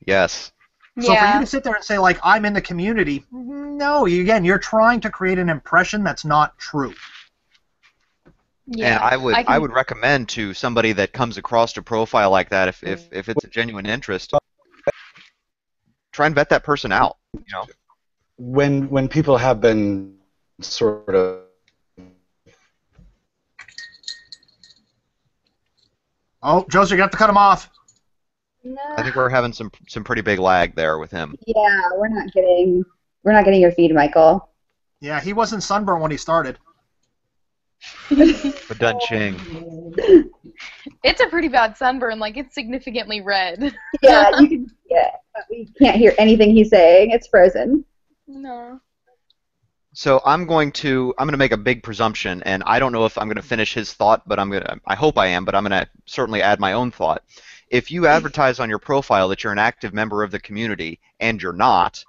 Yes. So for you to sit there and say, like, I'm in the community, no, you're trying to create an impression that's not true. Yeah, and I would recommend to somebody that comes across a profile like that, if it's a genuine interest, try and vet that person out. When people have been sort of Josie, you're gonna have to cut him off. No. I think we're having some pretty big lag there with him. Yeah, we're not getting your feed, Michael. Yeah, he wasn't sunburned when he started. But done ching. It's a pretty bad sunburn. Like it's significantly red. Yeah, we can't hear anything he's saying. It's frozen. No. So I'm going to make a big presumption, and I don't know if I'm going to finish his thought, but I hope I am, but I'm going to certainly add my own thought. If you advertise on your profile that you're an active member of the community and you're not,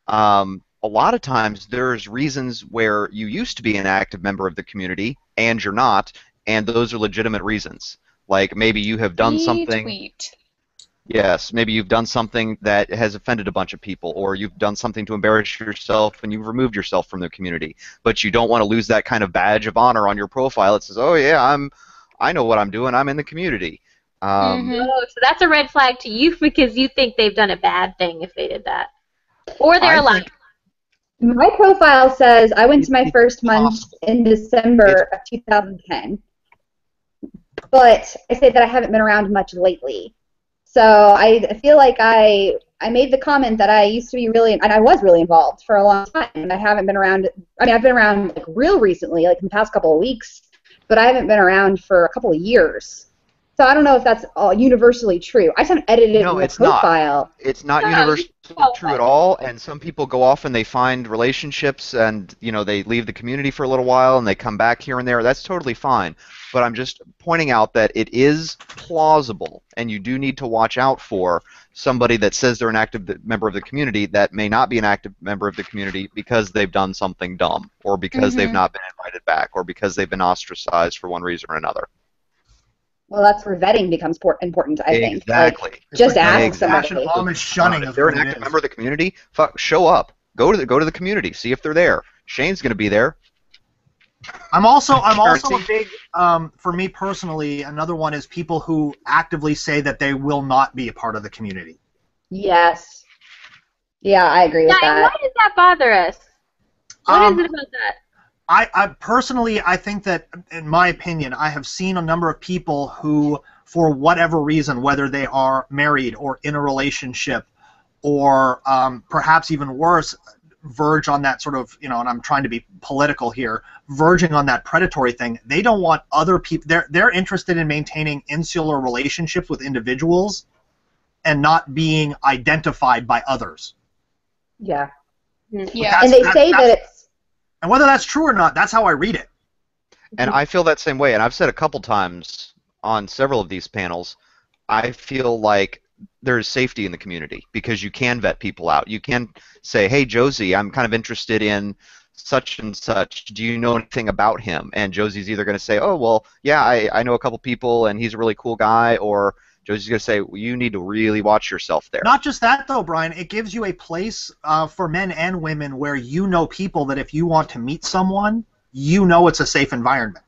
a lot of times there's reasons where you used to be an active member of the community and you're not, and those are legitimate reasons. Like maybe you have done something. Retweet. Yes, maybe you've done something that has offended a bunch of people, or you've done something to embarrass yourself and you've removed yourself from the community. But you don't want to lose that kind of badge of honor on your profile. It says, "Oh yeah, I know what I'm doing. I'm in the community." Oh, so that's a red flag to you because you think they've done a bad thing if they did that, or they're alive. My profile says I went to my first month in December of 2010, but I say that I haven't been around much lately. So I feel like I made the comment that I used to be really, and I was really involved for a long time, and I haven't been around. I mean, I've been around like real recently, like in the past couple of weeks, but I haven't been around for a couple of years. So I don't know if that's all universally true. I just haven't edited my profile. Not. It's not universally true at all, and some people go off and they find relationships and, they leave the community for a little while and they come back here and there. That's totally fine. But I'm just pointing out that it is plausible, and you do need to watch out for somebody that says they're an active member of the community that may not be an active member of the community because they've done something dumb, or because they've not been invited back, or because they've been ostracized for one reason or another. Well, that's where vetting becomes important, I think. Exactly. Like, just ask somebody. If they're an active member of the community, show up. Go to the community. See if they're there. Shane's going to be there. I'm also a big, for me personally, another one is people who actively say that they will not be a part of the community. Yes. Yeah, I agree with Yeah, and that. why does that bother us? What is it about that? I personally, I think that, in my opinion, I have seen a number of people who, for whatever reason, whether they are married or in a relationship, or perhaps even worse, verge on that sort of, and I'm trying to be political here, verging on that predatory thing. They don't want other people. They're interested in maintaining insular relationships with individuals and not being identified by others. Yeah. Yeah. And they say that it's... And whether that's true or not, that's how I read it. And I feel that same way, and I've said a couple times on several of these panels, I feel like there's safety in the community because you can vet people out. You can say, hey, Josie, I'm kind of interested in such and such. Do you know anything about him? And Josie's either going to say, oh, well, yeah, I know a couple people, and he's a really cool guy, or Josie's going to say, well, you need to really watch yourself there. Not just that, though, Brian. It gives you a place for men and women where you know people that if you want to meet someone, you know it's a safe environment.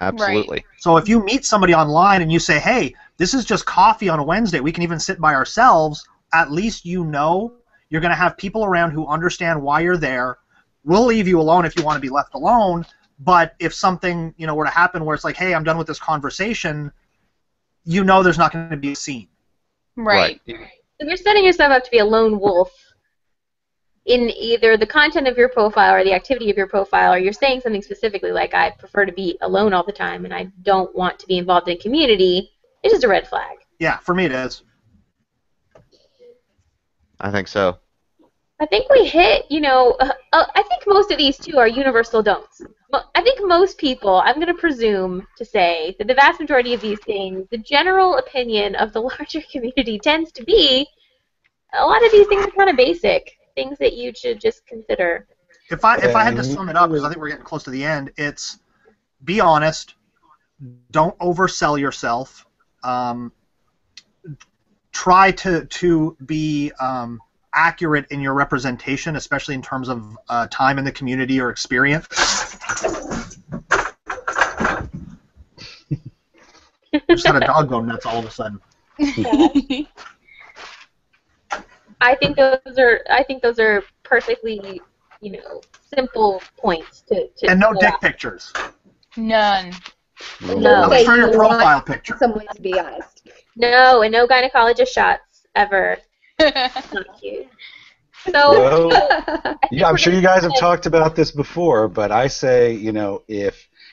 Absolutely. Right. So if you meet somebody online and you say, hey, this is just coffee on a Wednesday, we can even sit by ourselves, at least you know you're going to have people around who understand why you're there. We'll leave you alone if you want to be left alone, but if something were to happen where it's like, hey, I'm done with this conversation, you know there's not going to be a scene. Right. So you're setting yourself up to be a lone wolf in either the content of your profile or the activity of your profile, or you're saying something specifically like, I prefer to be alone all the time and I don't want to be involved in community. It's just a red flag. Yeah, for me it is. I think so. I think we hit, I think most of these two are universal don'ts. I think most people, I'm going to presume to say that the vast majority of these things, the general opinion of the larger community tends to be a lot of these things are kind of basic, things that you should just consider. If I had to sum it up, because I think we're getting close to the end, it's be honest, don't oversell yourself, try to be accurate in your representation, especially in terms of time in the community or experience. Just had a dog go nuts all of a sudden. I think those are perfectly, simple points to And no pull dick out. pictures. None. No. Unless for your you profile want picture. someone to be honest. No, and no gynecologist shots ever. Not cute. So Well, yeah, I'm sure you guys have talked about this before, but I say,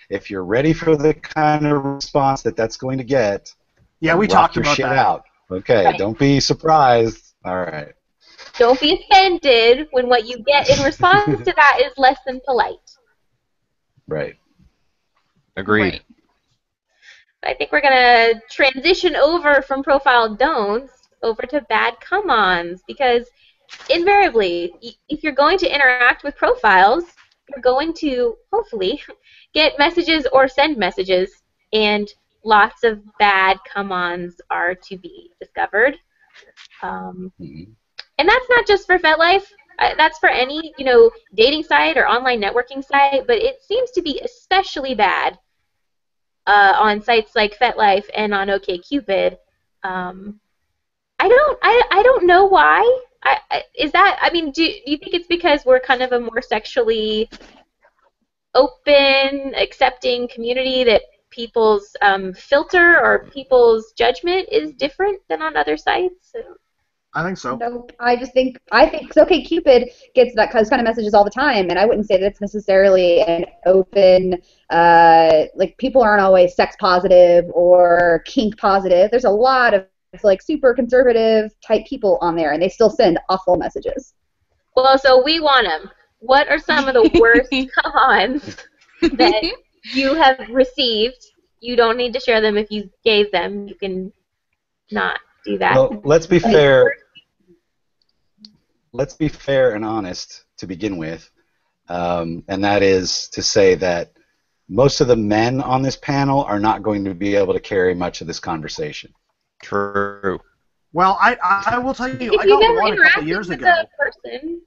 if you're ready for the kind of response that's going to get, Yeah, we rock talked your about shit that. out. Okay, Right. Don't be surprised. All right. don't be offended when what you get in response to that is less than polite. Right. Agreed. Right. I think we're going to transition over from profile don'ts over to bad come-ons, because invariably, if you're going to interact with profiles, you're going to, hopefully, get messages or send messages, and lots of bad come-ons are to be discovered. Mhm. And that's not just for FetLife. That's for any, dating site or online networking site, but it seems to be especially bad on sites like FetLife and on OkCupid. I don't know why. Do you think it's because we're kind of a more sexually open, accepting community that people's filter or people's judgment is different than on other sites? I think so. Nope. I think OkCupid gets that kind of messages all the time, and I wouldn't say that it's necessarily an open, like people aren't always sex positive or kink positive. There's a lot of super conservative type people on there, and they still send awful messages. Well, so we want them. What are some of the worst come-ons that you have received? You don't need to share them if you gave them. You can not do that. Well, let's be fair. Let's be fair and honest to begin with, and that is to say that most of the men on this panel are not going to be able to carry much of this conversation. True. Well, I will tell you, If I you've got ever one a couple interacted years with ago. a person,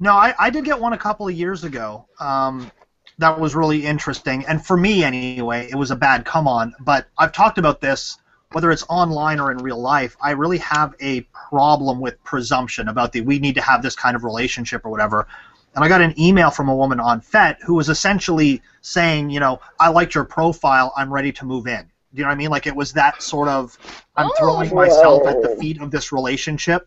No, I did get one a couple of years ago. That was really interesting, and for me anyway, it was a bad come on. But I've talked about this whether it's online or in real life, I really have a problem with presumption about we need to have this kind of relationship or whatever. And I got an email from a woman on FET who was essentially saying, you know, I liked your profile, I'm ready to move in. Do you know what I mean? Like, it was that sort of, I'm throwing myself at the feet of this relationship.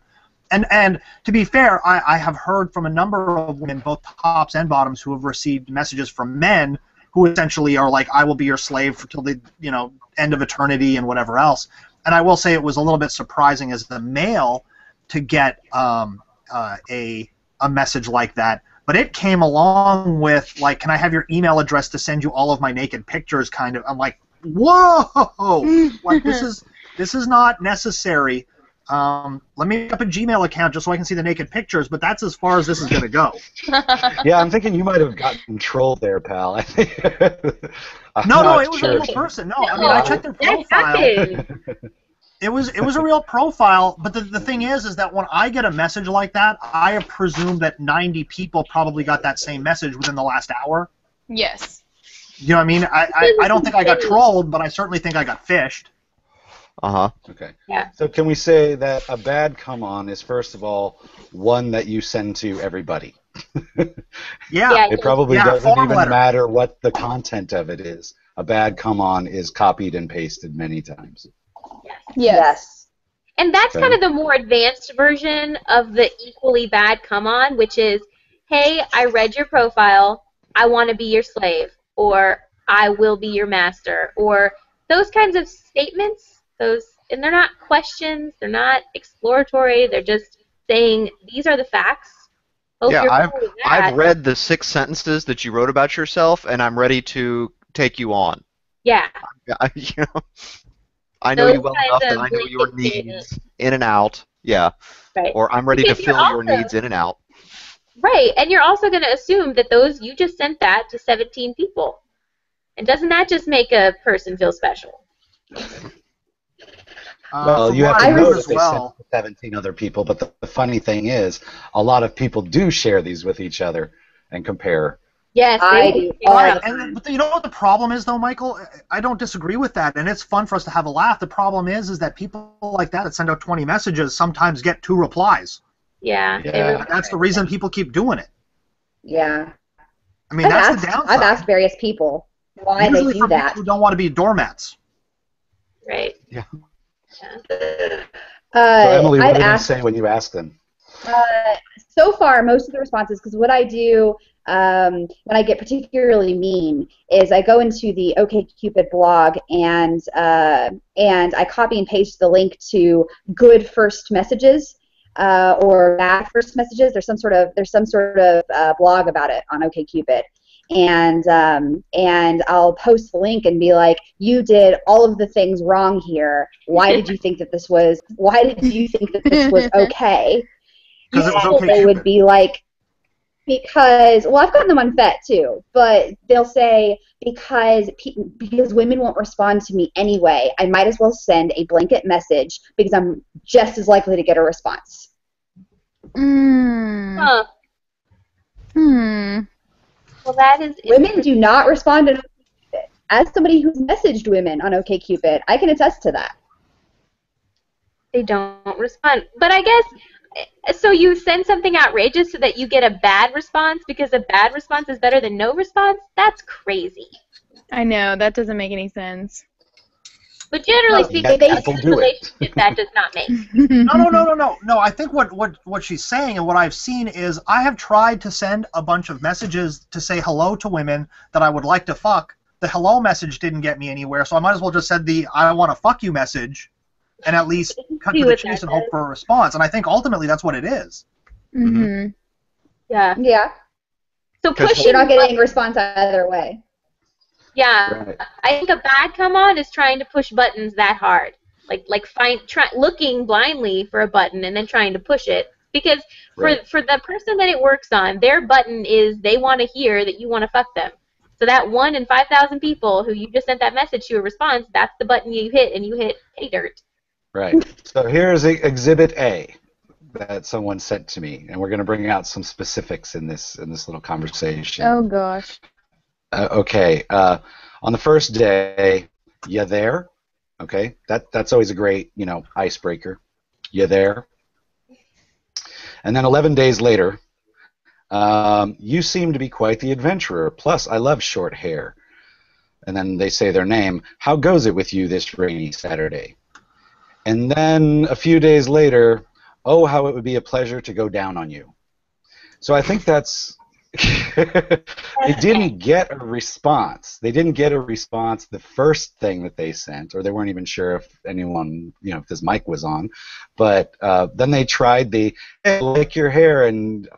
And to be fair, I have heard from a number of women, both tops and bottoms, who have received messages from men who essentially are like, I will be your slave until the, you know, end of eternity and whatever else. And I will say it was a little bit surprising as the male to get a message like that. But it came along with, like, can I have your email address to send you all of my naked pictures, kind of. I'm like, whoa! Like, this is not necessary. Let me make up a Gmail account just so I can see the naked pictures, but that's as far as this is going to go. Yeah, I'm thinking you might have gotten trolled there, pal. I think. No, it was a real person. No, I mean, I checked their profile. It was a real profile, but the thing is that when I get a message like that, I presume that 90 people probably got that same message within the last hour. Yes. You know what I mean? I don't think I got trolled, but I certainly think I got fished. Uh-huh. Okay. Yeah. So can we say that a bad come-on is, first of all, one that you send to everybody? Yeah. It probably Yeah, doesn't form even letter. matter what the content of it is. A bad come-on is copied and pasted many times. Yes. And that's Okay. kind of the more advanced version of the equally bad come on, which is, hey, I read your profile, I want to be your slave, or I will be your master, or those kinds of statements. And they're not questions, they're not exploratory, they're just saying, these are the facts. Hope Yeah, you're cool with that. I've read the 6 sentences that you wrote about yourself, and I'm ready to take you on. Yeah. You know, I know you Those well kinds enough that of I know your blanket statements. needs in and out. Yeah. Right. Or I'm ready to Because you're fill your also- needs in and out. Right, and you're also going to assume that you just sent that to 17 people. And doesn't that just make a person feel special? Well, From you have what to I know know that as they well. sent 17 other people, but the funny thing is, a lot of people do share these with each other and compare. Yes, I they do. will. Right, but you know what the problem is, though, Michael? I don't disagree with that, and it's fun for us to have a laugh. The problem is that people like that send out 20 messages sometimes get 2 replies. Yeah, they Yeah. really And that's the reason people keep doing it. Yeah. I mean, that's the downside. I've asked various people why Usually they for do people that. who don't want to be doormats. right. Yeah. So Emily, what I've do they asked. say when you ask them? So far, most of the responses, because what I do when I get particularly mean is I go into the OkCupid blog and I copy and paste the link to good first messages or bad first messages. There's some sort of blog about it on OkCupid. And I'll post the link and be like, you did all of the things wrong here. Why did you think that this was okay? Because it was And they would be like, because, well, I've gotten them on FET too, but they'll say, because women won't respond to me anyway, I might as well send a blanket message because I'm just as likely to get a response. Huh. Well, that is Women do not respond to OkCupid. As somebody who's messaged women on OkCupid, I can attest to that. They don't respond. But I guess, so you send something outrageous so that you get a bad response because a bad response is better than no response? That's crazy. I know, that doesn't make any sense. But generally No, speaking, yet that's people a do it. relationship that does not make. No. I think what she's saying and what I've seen is I have tried to send a bunch of messages to say hello to women that I would like to fuck. The hello message didn't get me anywhere, so I might as well just send the I want to fuck you message and at least cut See to the what chase that and hope does. for a response. And I think ultimately that's what it is. Mm-hmm. Yeah. Yeah. So 'Cause pushing You're not getting a response either way. Yeah, Right. I think a bad come on is trying to push buttons that hard, looking blindly for a button and then trying to push it. Because Right. for the person that it works on, their button is they want to hear that you want to fuck them. So that 1 in 5,000 people who you just sent that message to a response, that's the button you hit, and you hit pay dirt. Right. So here's Exhibit A that someone sent to me, and we're going to bring out some specifics in this little conversation. Oh gosh. Okay. On the first day, you there? Okay, that's always a great, icebreaker. You there? And then 11 days later, you seem to be quite the adventurer. Plus, I love short hair. And then they say their name. How goes it with you this rainy Saturday? And then a few days later, oh, how it would be a pleasure to go down on you. So I think that's... They didn't get a response. They didn't get a response the first thing that they sent, or they weren't even sure if anyone, if this mic was on. But then they tried the, hey, I like your hair, and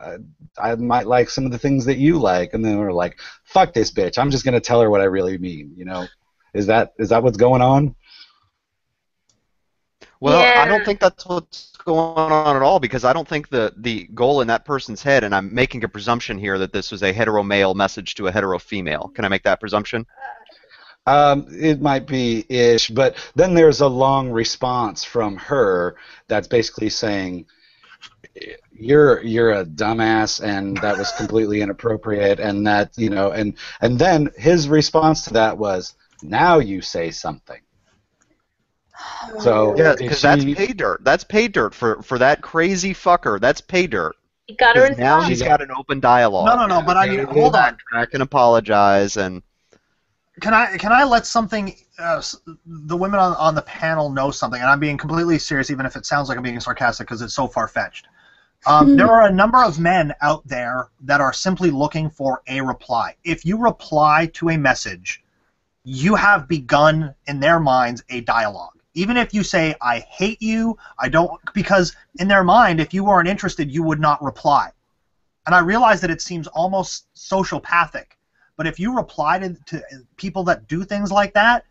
I might like some of the things that you like. And then they were like, fuck this bitch. I'm just going to tell her what I really mean. Is that what's going on? Well, Yeah. I don't think that's what's going on at all, because I don't think the goal in that person's head, and I'm making a presumption here that this was a hetero male message to a hetero female. Can I make that presumption? It might be ish, but then there's a long response from her that's basically saying, you're a dumbass, and that was completely inappropriate, and that, and then his response to that was, now you say something. So Yeah, because that's pay dirt. That's pay dirt for that crazy fucker. That's pay dirt. You gotta 'Cause respond. now he's got an open dialogue. No, but I mean, hold on. I can apologize, and Can I let something, the women on the panel know something, and I'm being completely serious, even if it sounds like I'm being sarcastic because it's so far-fetched. There are a number of men out there that are simply looking for a reply. If you reply to a message, you have begun, in their minds, a dialogue. Even if you say, I hate you, I don't, because in their mind, if you weren't interested, you would not reply. And I realize that it seems almost sociopathic, but if you reply to people that do things like that,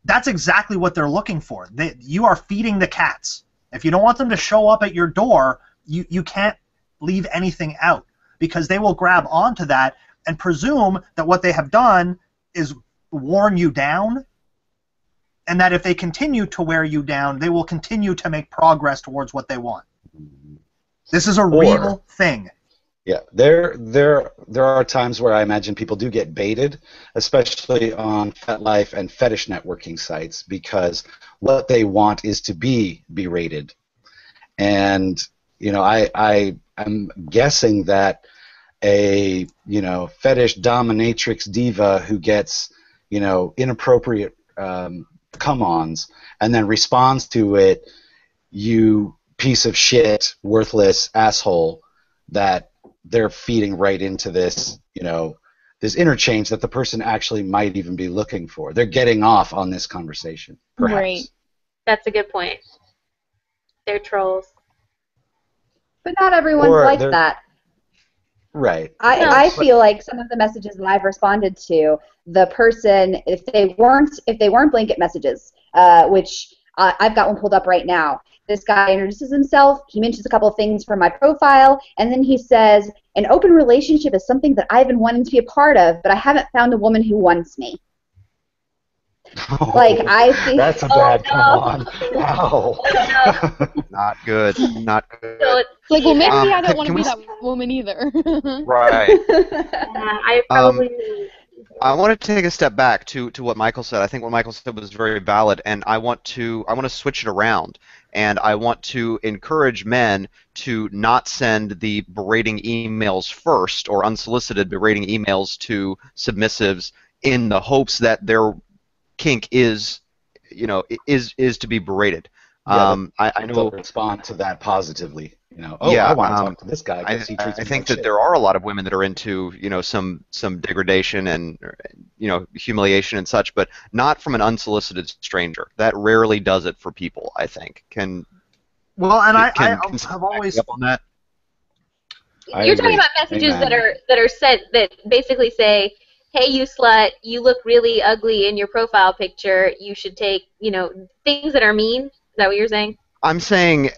that's exactly what they're looking for. You are feeding the cats. If you don't want them to show up at your door, you can't leave anything out, because they will grab onto that and presume that what they have done is worn you down, and that if they continue to wear you down, they will continue to make progress towards what they want. This is a real thing. Yeah, there are times where I imagine people do get baited, especially on FetLife and fetish networking sites, because what they want is to be berated. And I'm guessing that a fetish dominatrix diva who gets inappropriate come-ons and then responds to it, you piece of shit, worthless asshole, that they're feeding right into this, this interchange that the person actually might even be looking for. They're getting off on this conversation, perhaps. Right. That's a good point. They're trolls. But not everyone's Or like they're- that. Right. I feel like some of the messages that I've responded to, the person, if they weren't blanket messages, which I've got one pulled up right now. This guy introduces himself, he mentions a couple of things from my profile, and then he says, an open relationship is something that I've been wanting to be a part of, but I haven't found a woman who wants me. Like, I think... That's a bad come on. Ow. not good. Not good. So it's Like, well, maybe I don't can- want to can be we- that woman either. Right. I probably... I want to take a step back to what Michael said. I think what Michael said was very valid, and I want to switch it around, and I want to encourage men to not send the berating emails first, or unsolicited berating emails to submissives, in the hopes that their kink is to be berated. Yeah, I know. They'll respond to that positively. Yeah, I want to talk to this guy because he treats I me think like that shit. there are a lot of women that are into some degradation and humiliation and such, but not from an unsolicited stranger. That rarely does it for people, I think. Well, and I can have someone back always... me up on that? I You're talking agree. about messages Amen. that are sent that basically say, hey, you slut, you look really ugly in your profile picture. You should take, things that are mean. Is that what you're saying? I'm saying,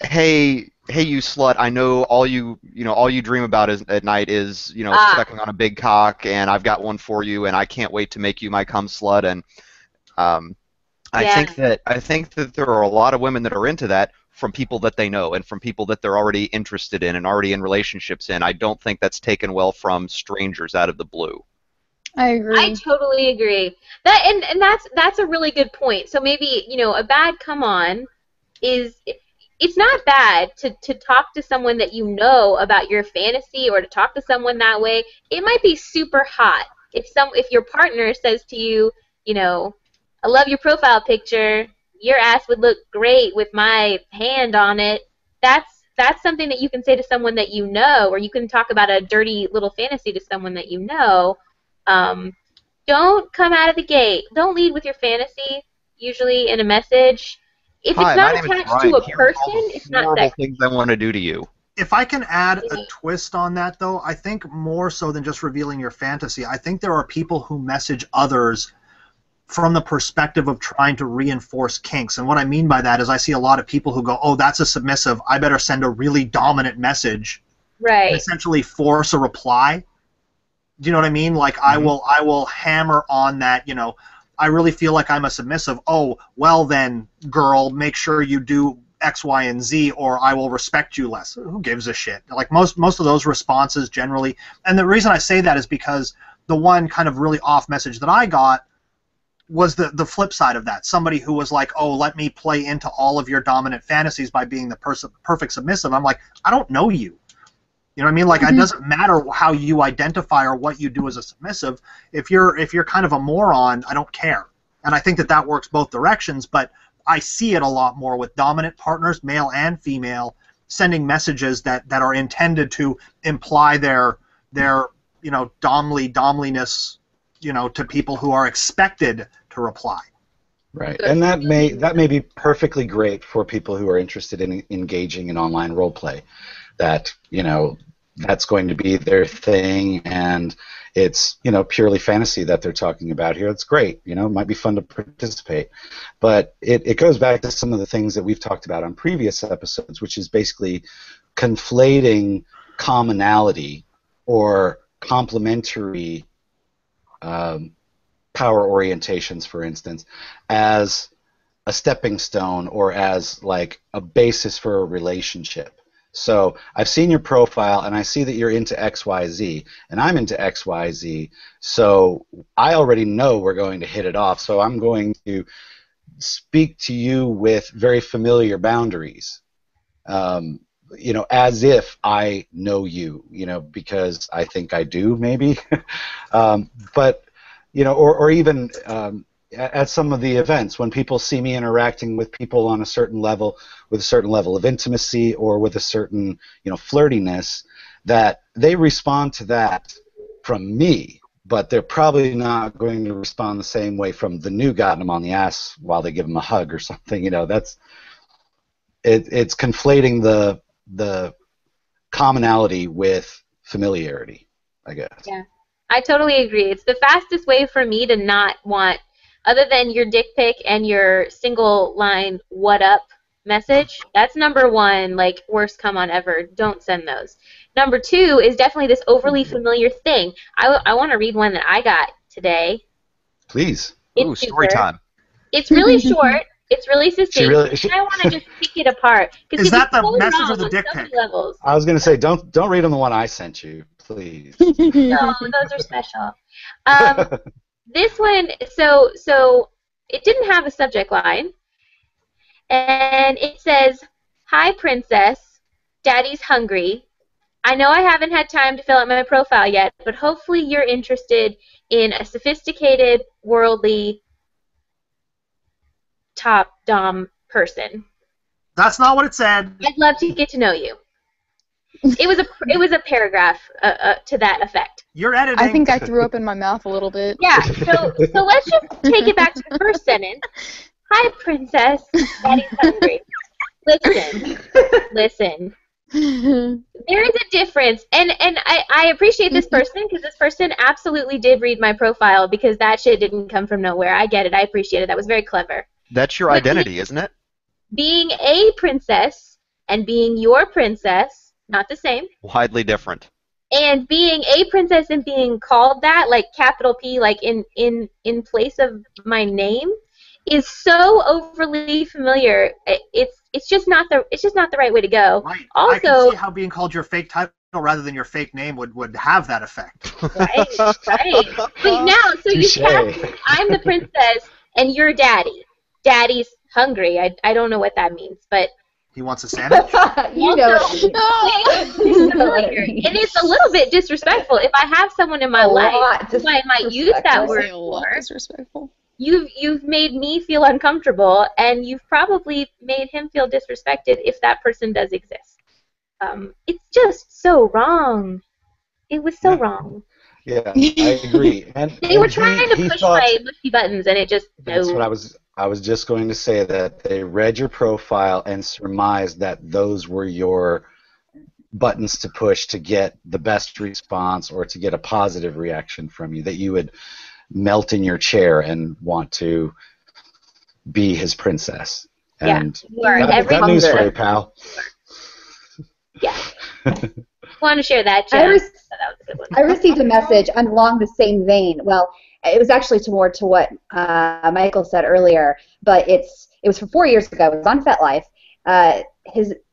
hey, you slut! I know all you dream about at night is sucking on a big cock, and I've got one for you, and I can't wait to make you my cum slut. And I think that there are a lot of women that are into that from people that they know and from people that they're already interested in and already in relationships in. I don't think that's taken well from strangers out of the blue. I agree. I totally agree. That and that's a really good point. So maybe, a bad come on is it's not bad to talk to someone that you know about your fantasy or to talk to someone that way. It might be super hot. If your partner says to you, I love your profile picture, your ass would look great with my hand on it. That's something that you can say to someone that you know, or you can talk about a dirty little fantasy to someone that you know. Don't come out of the gate. Don't lead with your fantasy, usually in a message. If it's Hi, my not name is attached Brian. to a Here's person, all the it's not horrible sex. things I want to do to you. If I can add a twist on that, though, I think more so than just revealing your fantasy, I think there are people who message others from the perspective of trying to reinforce kinks. And what I mean by that is I see a lot of people who go, oh, that's a submissive, I better send a really dominant message and Right. essentially force a reply. Do you know what I mean? Like, I will hammer on that, I really feel like I'm a submissive. Oh, well then, girl, make sure you do X, Y, and Z, or I will respect you less. Who gives a shit? Like, most of those responses generally, and the reason I say that is because the one kind of really off message that I got was the flip side of that. Somebody who was like, oh, let me play into all of your dominant fantasies by being the perfect submissive. I'm like, I don't know you. You know what I mean? Like, it doesn't matter how you identify or what you do as a submissive. If you're kind of a moron, I don't care. And I think that works both directions, but I see it a lot more with dominant partners, male and female, sending messages that are intended to imply their domliness, to people who are expected to reply. Right, and that may be perfectly great for people who are interested in engaging in online role play. That that's going to be their thing, and it's purely fantasy that they're talking about here. It's great. It might be fun to participate, but it goes back to some of the things that we've talked about on previous episodes, which is basically conflating commonality or complementary power orientations, for instance, as a stepping stone or as like a basis for a relationship. So I've seen your profile, and I see that you're into XYZ, and I'm into XYZ, so I already know we're going to hit it off, so I'm going to speak to you with very familiar boundaries, as if I know you, because I think I do, maybe. But, or even at some of the events, when people see me interacting with people on a certain level, with a certain level of intimacy or with a certain, flirtiness, that they respond to that from me, but they're probably not going to respond the same way from the new got them on the ass while they give them a hug or something. It's conflating the commonality with familiarity, I guess. Yeah, I totally agree. It's the fastest way for me to not want, other than your dick pic and your single line "what up" message. That's number one, like, worst come on ever. Don't send those. Number two is definitely this overly familiar thing. I want to read one that I got today. Please. Ooh, story time. It's really short. It's really succinct. She- I want to just pick it apart. Is that the message or the dick pic? Levels. I was going to say, don't read them the one I sent you, please. No, those are special. This one, so it didn't have a subject line, and it says, "Hi, Princess. Daddy's hungry. I know I haven't had time to fill out my profile yet, but hopefully you're interested in a sophisticated, worldly, top dom person. That's not what it said. I'd love to get to know you." It was a paragraph to that effect. You're editing. I think I threw up in my mouth a little bit. Yeah, so let's just take it back to the first sentence. "Hi, Princess. Daddy's hungry. Listen. There is a difference, and I appreciate this person, because this person absolutely did read my profile, because that shit didn't come from nowhere. I get it. I appreciate it. That was very clever. That's your identity, isn't it? Being a princess and being your princess, not the same. Widely different. And being a princess and being called that, like capital P, like in place of my name, is so overly familiar. It's just not the right way to go. Right. Also, I can see how being called your fake title rather than your fake name would have that effect. Right, right. But now, so you Touche. cast, I'm the princess, and you're daddy. Daddy's hungry. I don't know what that means, but He wants a sandwich. You know also, what You know what it means. and it's a little bit disrespectful. If I have someone in my A life lot who I might use that disrespectful. word Say a lot for, disrespectful. you've made me feel uncomfortable, and you've probably made him feel disrespected if that person does exist. It's just so wrong. It was so Yeah. wrong. Yeah, I agree. And They were and trying to he push thought, my mushy buttons, and it just that's what no. I was just going to say, that they read your profile and surmised that those were your buttons to push to get the best response or to get a positive reaction from you, that you would melt in your chair and want to be his princess. Yeah, And you are got news for you, pal. Yeah. Want to share that, I, Jen? re- That was a good one. I received a message along the same vein. Well, it was actually more to what Michael said earlier, but it was from 4 years ago. It was on FetLife.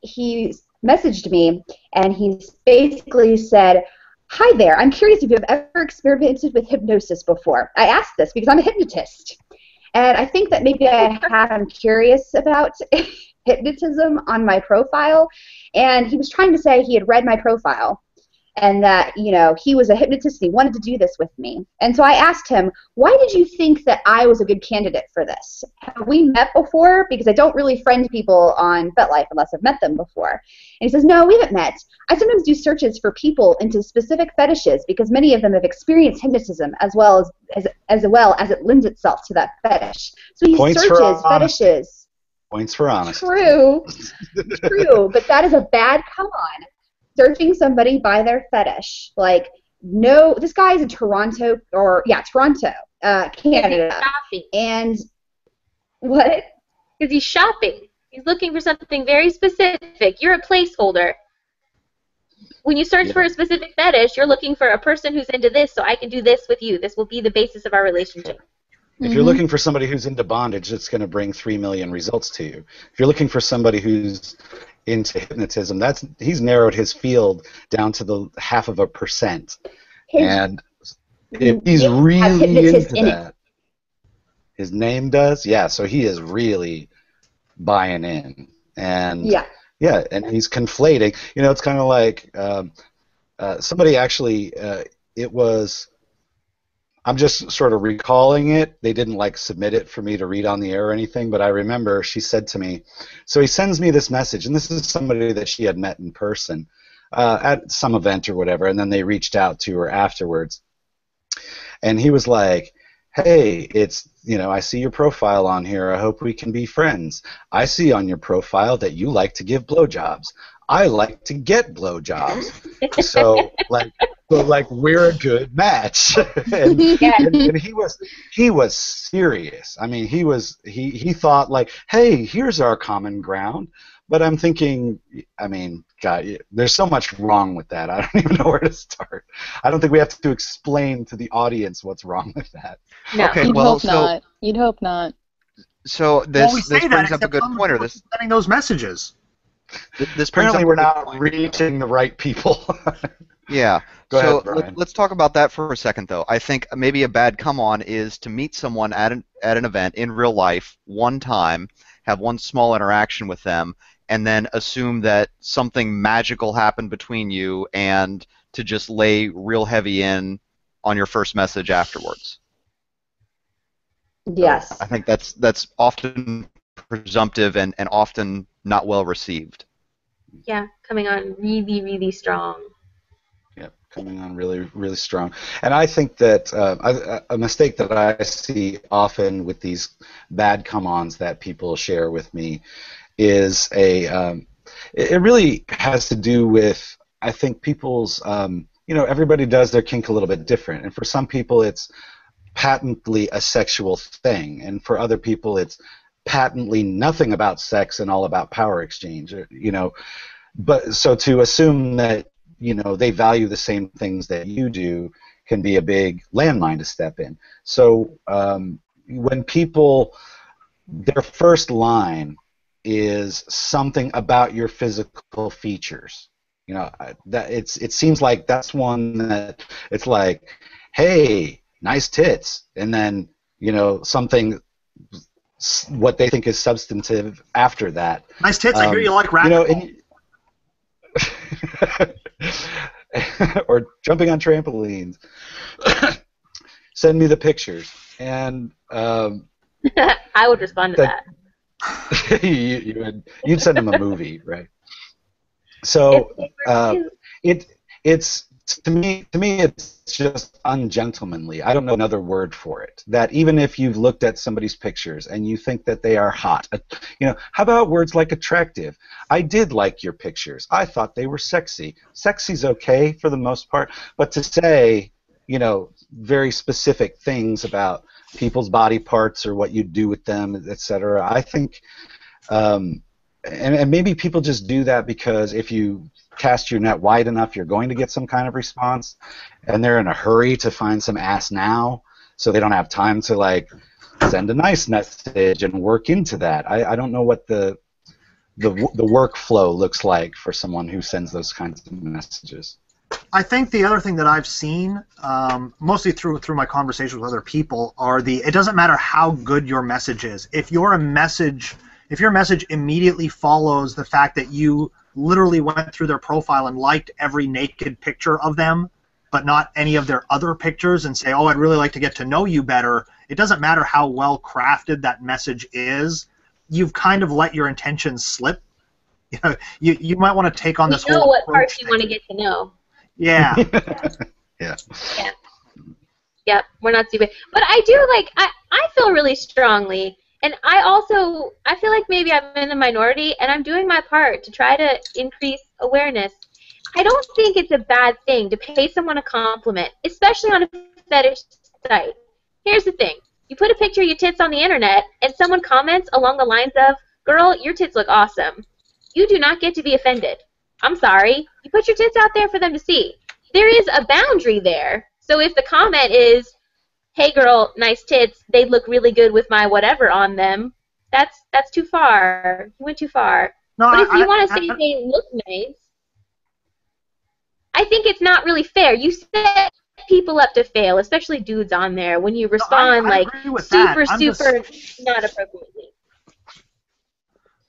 He messaged me, and he basically said, "Hi there. I'm curious if you have ever experimented with hypnosis before." I asked this because I'm a hypnotist, and I think that maybe I'm curious about hypnotism on my profile, and he was trying to say he had read my profile and that, he was a hypnotist and he wanted to do this with me. And so I asked him, why did you think that I was a good candidate for this? Have we met before? Because I don't really friend people on FetLife unless I've met them before. And he says, no, we haven't met. I sometimes do searches for people into specific fetishes because many of them have experienced hypnotism as well as it lends itself to that fetish. So he Points for searches honesty. fetishes. Points for honesty. True, but that is a bad come-on. Searching somebody by their fetish. Like, no, this guy is in Toronto, Canada. He's shopping. And what? Because he's shopping. He's looking for something very specific. You're a placeholder. When you search for a specific fetish, you're looking for a person who's into this, so I can do this with you. This will be the basis of our relationship. If you're looking for somebody who's into bondage, it's going to bring 3 million results to you. If you're looking for somebody who's into hypnotism, he's narrowed his field down to the 0.5%. And if he's really into that, his name does, yeah. So he is really buying in, and and he's conflating. It's kind of like somebody actually. It was. I'm just sort of recalling it. They didn't submit it for me to read on the air or anything, but I remember she said to me, so he sends me this message, and this is somebody that she had met in person at some event or whatever, and then they reached out to her afterwards. And he was like, hey, I see your profile on here. I hope we can be friends. I see on your profile that you like to give blowjobs. I like to get blowjobs. So we're a good match. and he was serious. I mean, he thought hey, here's our common ground. But I'm thinking, God, there's so much wrong with that. I don't even know where to start. I don't think we have to explain to the audience what's wrong with that. No. Okay, You'd hope not. So this brings up a good pointer. Sending those messages. This brings Apparently up we're not reaching the right people. Yeah. Go so ahead, Brian. let's talk about that for a second, though. I think maybe a bad come-on is to meet someone at an event in real life one time, have one small interaction with them, and then assume that something magical happened between you, and to just lay real heavy in on your first message afterwards. Yes. So I think that's often presumptive and often not well received. Yeah, coming on really, really strong. Yeah, coming on really, really strong. And I think that a mistake that I see often with these bad come-ons that people share with me is it really has to do with, I think, people's, everybody does their kink a little bit different. And for some people it's patently a sexual thing. And for other people it's patently nothing about sex and all about power exchange, But so to assume that, they value the same things that you do can be a big landmine to step in. So when people, their first line is something about your physical features, You know, that it seems like that's one that it's like, hey, nice tits, and then, you know, something what they think is substantive after that. Nice tits. I hear you like rap. You know, or jumping on trampolines. Send me the pictures, and I would respond to that. you'd send them a movie, right? So it's to me it's just ungentlemanly. I don't know another word for it. That even if you've looked at somebody's pictures and you think that they are hot, you know, how about words like attractive? I did like your pictures. I thought they were sexy. Sexy's okay for the most part, but to say, you know, very specific things about people's body parts or what you do with them, etc. I think, and maybe people just do that because if you cast your net wide enough, you're going to get some kind of response, and they're in a hurry to find some ass now, so they don't have time to like send a nice message and work into that. I don't know what the workflow looks like for someone who sends those kinds of messages. I think the other thing that I've seen, mostly through my conversations with other people, are it doesn't matter how good your message is. If your message immediately follows the fact that you literally went through their profile and liked every naked picture of them, but not any of their other pictures, and say, oh, I'd really like to get to know you better, it doesn't matter how well crafted that message is. You've kind of let your intentions slip. You know, you might want to take on this whole. You know what parts you want to get to know. Yeah. Yeah. Yeah. Yep, we're not stupid. But I do like, I feel really strongly, and I feel like maybe I'm in the minority, and I'm doing my part to try to increase awareness. I don't think it's a bad thing to pay someone a compliment, especially on a fetish site. Here's the thing. You put a picture of your tits on the internet, and someone comments along the lines of, girl, your tits look awesome. You do not get to be offended. I'm sorry. You put your tits out there for them to see. There is a boundary there. So if the comment is, hey girl, nice tits, they look really good with my whatever on them, that's too far. You went too far. No, but if you want to say they look nice, I think it's not really fair. You set people up to fail, especially dudes on there, when you respond like super not appropriately.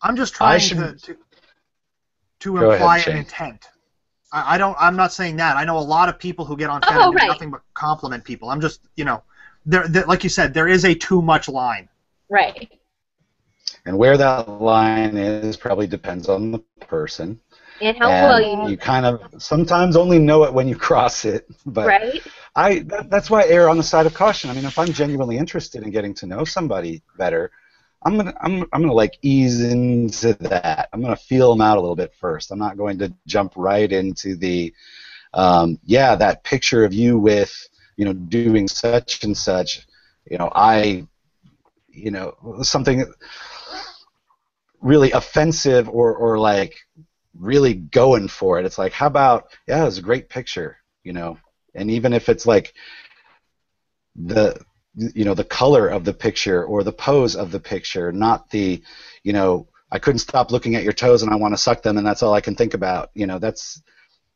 I'm just trying to imply an intent. I'm not saying that. I know a lot of people who get on Fed and do nothing but compliment people. I'm just, you know, like you said, there is a too much line. Right. And where that line is probably depends on the person. And how well you kind of sometimes only know it when you cross it. But right. That's why I err on the side of caution. I mean, if I'm genuinely interested in getting to know somebody better, I'm gonna like ease into that. I'm gonna feel them out a little bit first. I'm not going to jump right into the that picture of you with, you know, doing such and such. You know, something really offensive or like really going for it. It's like, how about, yeah, it was a great picture, you know, and even if it's like the color of the picture or the pose of the picture, not the, you know, I couldn't stop looking at your toes and I want to suck them and that's all I can think about. You know, that's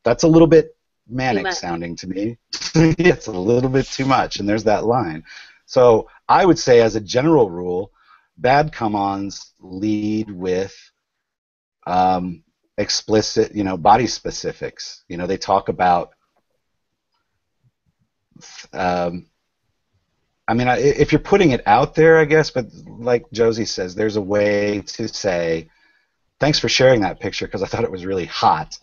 a little bit manic sounding to me. It's a little bit too much, and there's that line. So I would say, as a general rule, bad come-ons lead with explicit, you know, body specifics. You know, they talk about I mean, if you're putting it out there, I guess, but like Josie says, there's a way to say, thanks for sharing that picture because I thought it was really hot,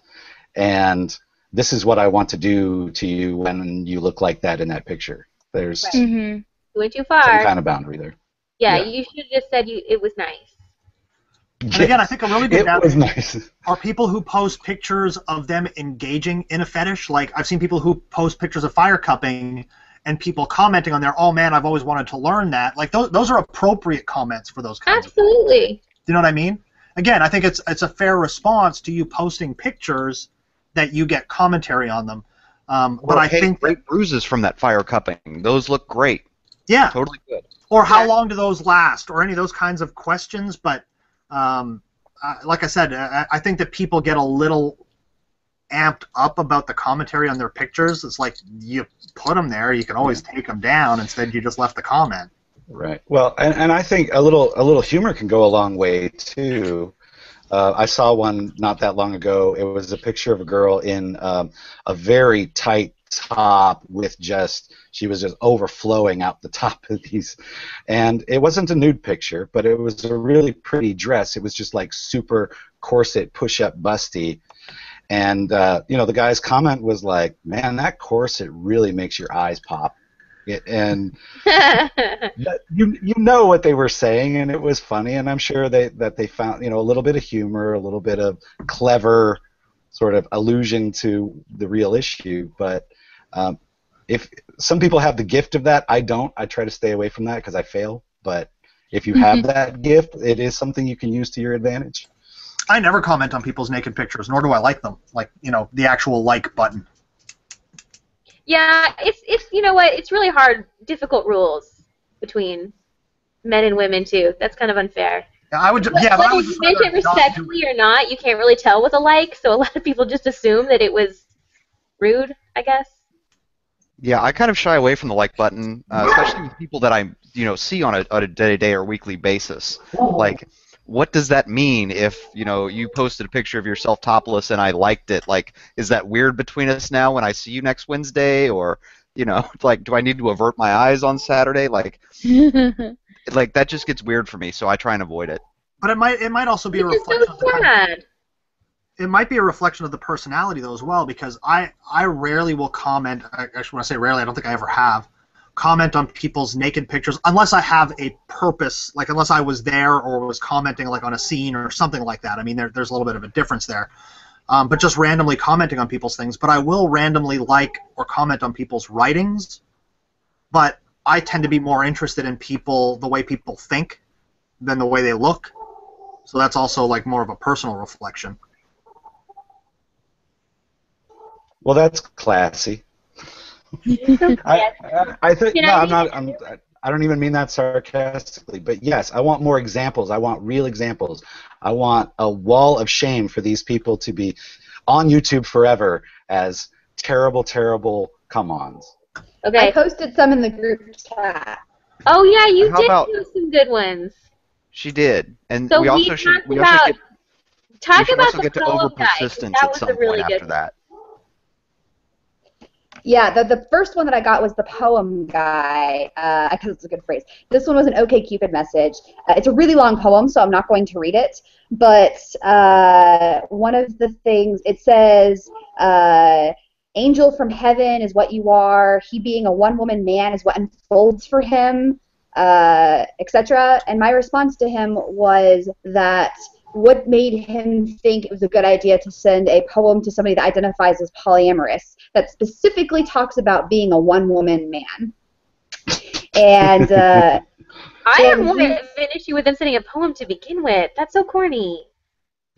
and this is what I want to do to you when you look like that in that picture. There's You went too far. some kind of boundary there. Yeah, you should have just said it was nice. And again, I think a really good was nice. Are people who post pictures of them engaging in a fetish. Like, I've seen people who post pictures of fire cupping and people commenting on there, oh man, I've always wanted to learn that. Like, those are appropriate comments for those kinds of things. Absolutely. Do you know what I mean? Again, I think it's a fair response to you posting pictures that you get commentary on them. But I think great bruises from that fire cupping. Those look great. Yeah. Totally good. Or how long do those last? Or any of those kinds of questions. But like I said, I think that people get a little amped up about the commentary on their pictures. It's like you put them there, you can always take them down. Instead, you just left the comment. Right. Well, and I think a little humor can go a long way too. I saw one not that long ago. It was a picture of a girl in a very tight top with she was just overflowing out the top of these, and it wasn't a nude picture, but it was a really pretty dress. It was just like super corset, push-up, busty, and the guy's comment was like, "Man, that corset really makes your eyes pop." And you know what they were saying, and it was funny, and I'm sure that they found a little bit of humor, a little bit of clever sort of allusion to the real issue. But if some people have the gift of that, I don't. I try to stay away from that because I fail. But if you have that gift, it is something you can use to your advantage. I never comment on people's naked pictures, nor do I like them. Like the actual like button. Yeah, it's you know what? It's really hard, difficult rules between men and women too. That's kind of unfair. Yeah, I would. Whether you meant it respectfully or not, you can't really tell with a like. So a lot of people just assume that it was rude, I guess. Yeah, I kind of shy away from the like button, especially with people that I see on a day-to-day or weekly basis. Like, what does that mean if you posted a picture of yourself topless and I liked it? Like, is that weird between us now when I see you next Wednesday, or like, do I need to avert my eyes on Saturday? Like, like that just gets weird for me, so I try and avoid it. But it might also be a reflection of the it might be a reflection of the personality though as well, because I rarely will comment. Actually, when I say rarely, I don't think I ever have comment on people's naked pictures unless I have a purpose, like unless I was there or was commenting like on a scene or something like that. I mean, there's a little bit of a difference there. But just randomly commenting on people's things. But I will randomly like or comment on people's writings. But I tend to be more interested in the way people think than the way they look. So that's also like more of a personal reflection. Well, that's classy. I think no, I'm not. I don't even mean that sarcastically, but yes, I want more examples. I want real examples. I want a wall of shame for these people to be on YouTube forever as terrible, terrible come-ons. Okay. I posted some in the group chat. Oh yeah, you did do some good ones. She did, and so we also should talk about get to over persistence at some point after that. Yeah, the first one that I got was the poem guy, because it's a good phrase. This one was an OkCupid message. It's a really long poem, so I'm not going to read it. But one of the things, it says, angel from heaven is what you are. He being a one-woman man is what unfolds for him, etc. And my response to him was that what made him think it was a good idea to send a poem to somebody that identifies as polyamorous that specifically talks about being a one-woman man. And I have more of an issue with them sending a poem to begin with. That's so corny.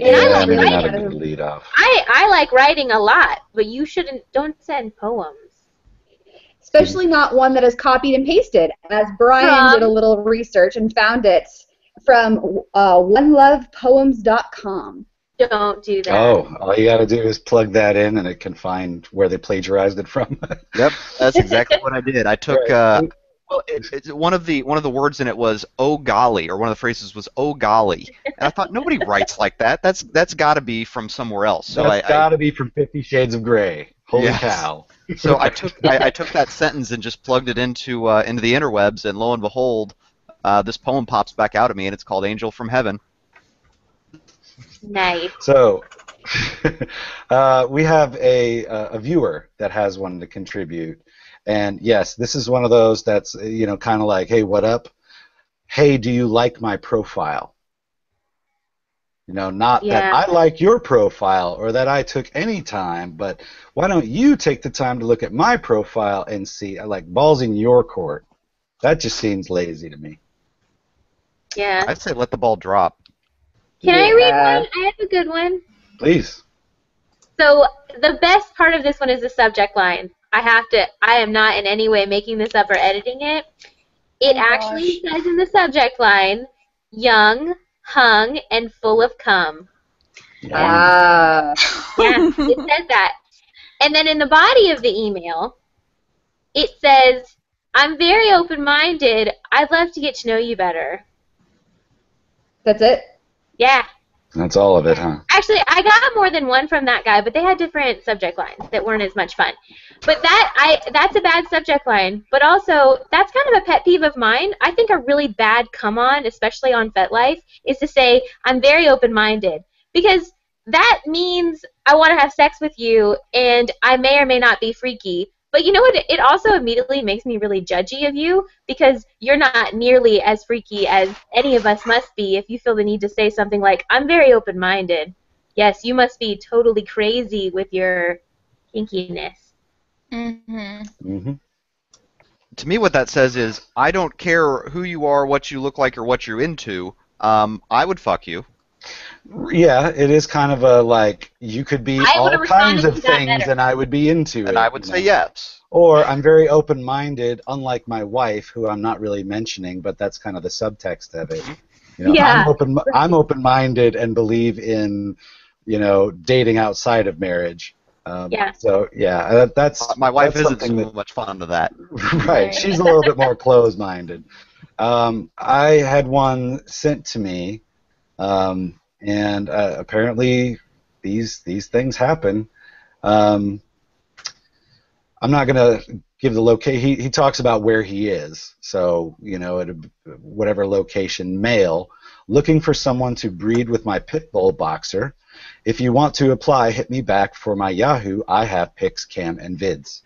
And I like maybe writing. not a good lead off. I like writing a lot, but don't send poems. Especially not one that is copied and pasted, as Brian did a little research and found it from onelovepoems.com. Don't do that. Oh, all you got to do is plug that in, and it can find where they plagiarized it from. Yep, that's exactly what I did. I took one of the words in it was "oh golly," or one of the phrases was "oh golly," and I thought nobody writes like that. That's got to be from somewhere else. So that's got to be from 50 Shades of Grey. Holy cow! So I took that sentence and just plugged it into the interwebs, and lo and behold, this poem pops back out at me, and it's called "Angel from Heaven." Nice. So we have a viewer that has one to contribute, and yes, this is one of those that's kind of like, hey, what up? Hey, do you like my profile? Not that I like your profile or that I took any time, but why don't you take the time to look at my profile and see, like, balls in your court. That just seems lazy to me. Yeah. I'd say let the ball drop. Can I read one? I have a good one. Please. So the best part of this one is the subject line. I am not in any way making this up or editing it. It actually says in the subject line, young, hung, and full of cum. Ah. Yeah, it says that. And then in the body of the email, it says, I'm very open-minded. I'd love to get to know you better. That's it? Yeah. That's all of it, huh? Actually, I got more than one from that guy, but they had different subject lines that weren't as much fun. But that's a bad subject line. But also, that's kind of a pet peeve of mine. I think a really bad come-on, especially on FetLife, is to say, I'm very open-minded. Because that means I want to have sex with you, and I may or may not be freaky. But you know what? It also immediately makes me really judgy of you because you're not nearly as freaky as any of us must be if you feel the need to say something like, I'm very open-minded. Yes, you must be totally crazy with your kinkiness. Mm-hmm. To me, what that says is, I don't care who you are, what you look like, or what you're into. I would fuck you. Yeah, it is kind of a, like, you could be I all would've kinds responded of to that things better. and I would be into it. And I would say yes. Or I'm very open-minded, unlike my wife, who I'm not really mentioning, but that's kind of the subtext of it. You know, Yeah. I'm open-minded and believe in, dating outside of marriage. Yeah. So yeah, that's My wife that's isn't something so much fun to that. right. She's a little bit more closed-minded. I had one sent to me, and apparently these things happen. I'm not gonna give the location. He talks about where he is. So at whatever location, male, looking for someone to breed with my pit bull boxer. If you want to apply, hit me back for my Yahoo. I have pics, cam, and vids.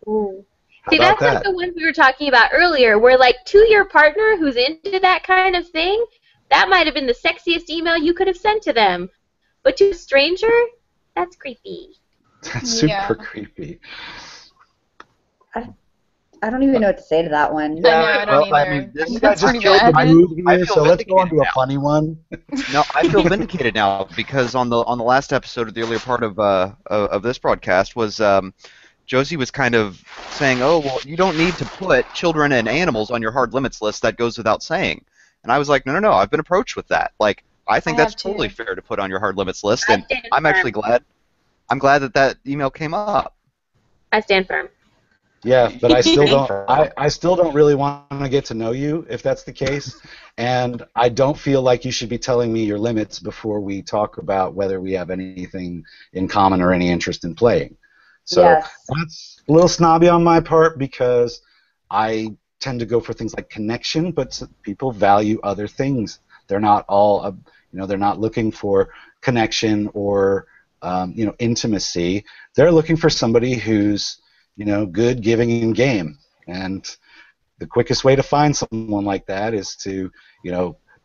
Ooh. How See, about that's like that? the ones we were talking about earlier, where, like, to your partner who's into that kind of thing, that might have been the sexiest email you could have sent to them. But to a stranger, that's creepy. That's super creepy. I don't even know what to say to that one. Yeah, I don't well, I either. mean, this That's guy just pretty killed the bad. mood I here, feel so let's go on vindicated to a now. funny one. No, I feel vindicated now because on the last episode of the earlier part of this broadcast was Josie was kind of saying, oh, well, you don't need to put children and animals on your hard limits list. That goes without saying. And I was like, no, I've been approached with that. Like, I think I that's have too. totally fair to put on your hard limits list, I and stand I'm firm. actually glad. I'm glad that email came up. I stand firm. Yeah, but I still don't. I still don't really want to get to know you if that's the case, and I don't feel like you should be telling me your limits before we talk about whether we have anything in common or any interest in playing. So Yes. that's a little snobby on my part because I tend to go for things like connection, but people value other things. They're not all, they're not looking for connection or intimacy. They're looking for somebody who's good, giving, and game. And the quickest way to find someone like that is to,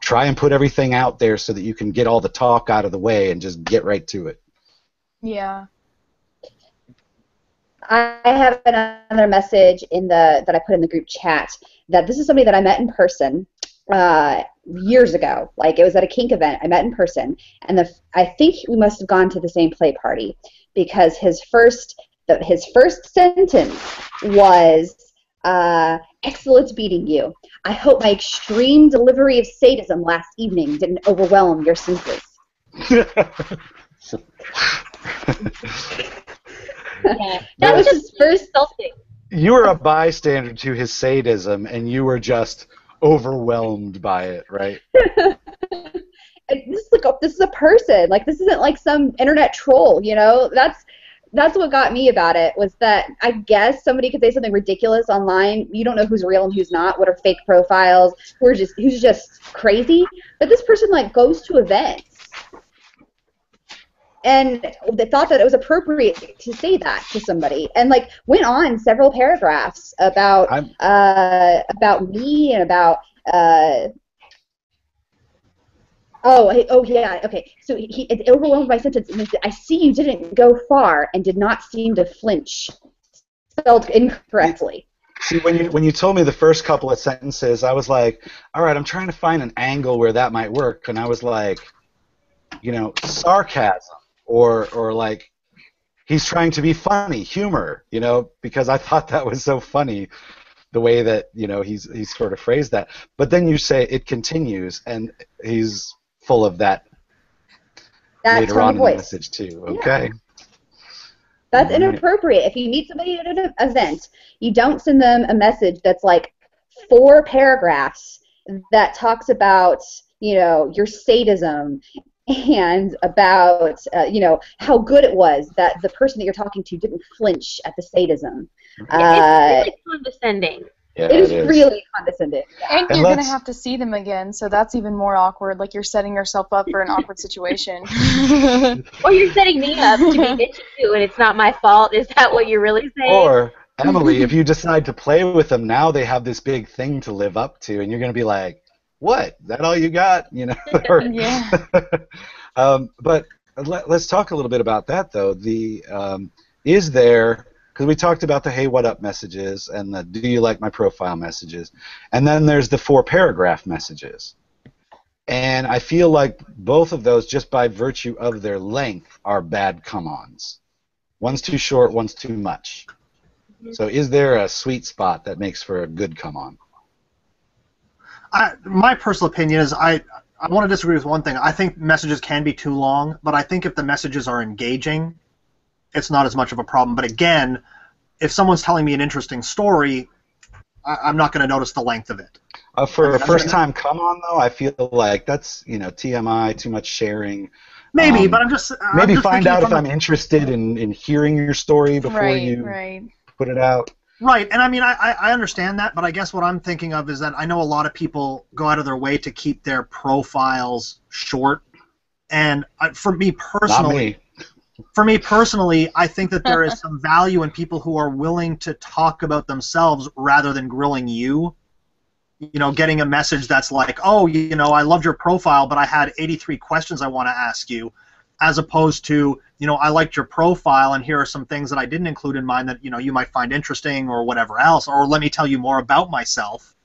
try and put everything out there so that you can get all the talk out of the way and just get right to it. Yeah. I have another message that I put in the group chat that this is somebody that I met in person years ago. Like, it was at a kink event. I met in person, and I think we must have gone to the same play party because his first sentence was, excellent meeting you. I hope my extreme delivery of sadism last evening didn't overwhelm your senses. Yeah, that was just first insulting. You were a bystander to his sadism, and you were just overwhelmed by it, right? This is a person. Like, this isn't like some internet troll. That's what got me about it, was that I guess somebody could say something ridiculous online. You don't know who's real and who's not, what are fake profiles, who's just crazy. But this person, like, goes to events. And they thought that it was appropriate to say that to somebody, and, like, went on several paragraphs about me and about yeah, okay. So it overwhelmed my sentence. I see you didn't go far and did not seem to flinch. Spelled incorrectly. See, when you told me the first couple of sentences, I was like, all right, I'm trying to find an angle where that might work, and I was like, sarcasm. Or like, he's trying to be funny, humor, because I thought that was so funny, the way that, he's sort of phrased that. But then you say it continues, and he's full of that That later tone on of in the voice. message too. Okay. That's All right. inappropriate. If you meet somebody at an event, you don't send them a message that's like 4 paragraphs that talks about, your sadism and about, how good it was that the person that you're talking to didn't flinch at the sadism. It's really condescending. Yeah, it is really condescending. And And you're going to let's- have to see them again, so that's even more awkward. Like, you're setting yourself up for an awkward situation. Or you're setting me up to be bitchy too, and it's not my fault. Is that what you're really saying? Or, Emily, if you decide to play with them, now they have this big thing to live up to, and you're going to be like, what? Is that all you got? Or- Yeah. But let's talk a little bit about that, though. Is there, because we talked about the hey, what up messages and the do you like my profile messages, and then there's the 4-paragraph messages. And I feel like both of those, just by virtue of their length, are bad come-ons. One's too short, one's too much. So is there a sweet spot that makes for a good come-on? My personal opinion is I want to disagree with one thing. I think messages can be too long, but I think if the messages are engaging, it's not as much of a problem. But again, if someone's telling me an interesting story, I'm not going to notice the length of it. For a first-time come-on, though, I feel like that's TMI, too much sharing. Maybe, but I'm just find out if I'm I'm interested in hearing your story before you put it out. Right, and I mean, I understand that, but I guess what I'm thinking of is that I know a lot of people go out of their way to keep their profiles short, and for me personally, I think that there is some value in people who are willing to talk about themselves rather than grilling you. Getting a message that's like, oh, I loved your profile, but I had 83 questions I want to ask you, as opposed to, I liked your profile, and here are some things that I didn't include in mine that, you might find interesting or whatever else, or let me tell you more about myself.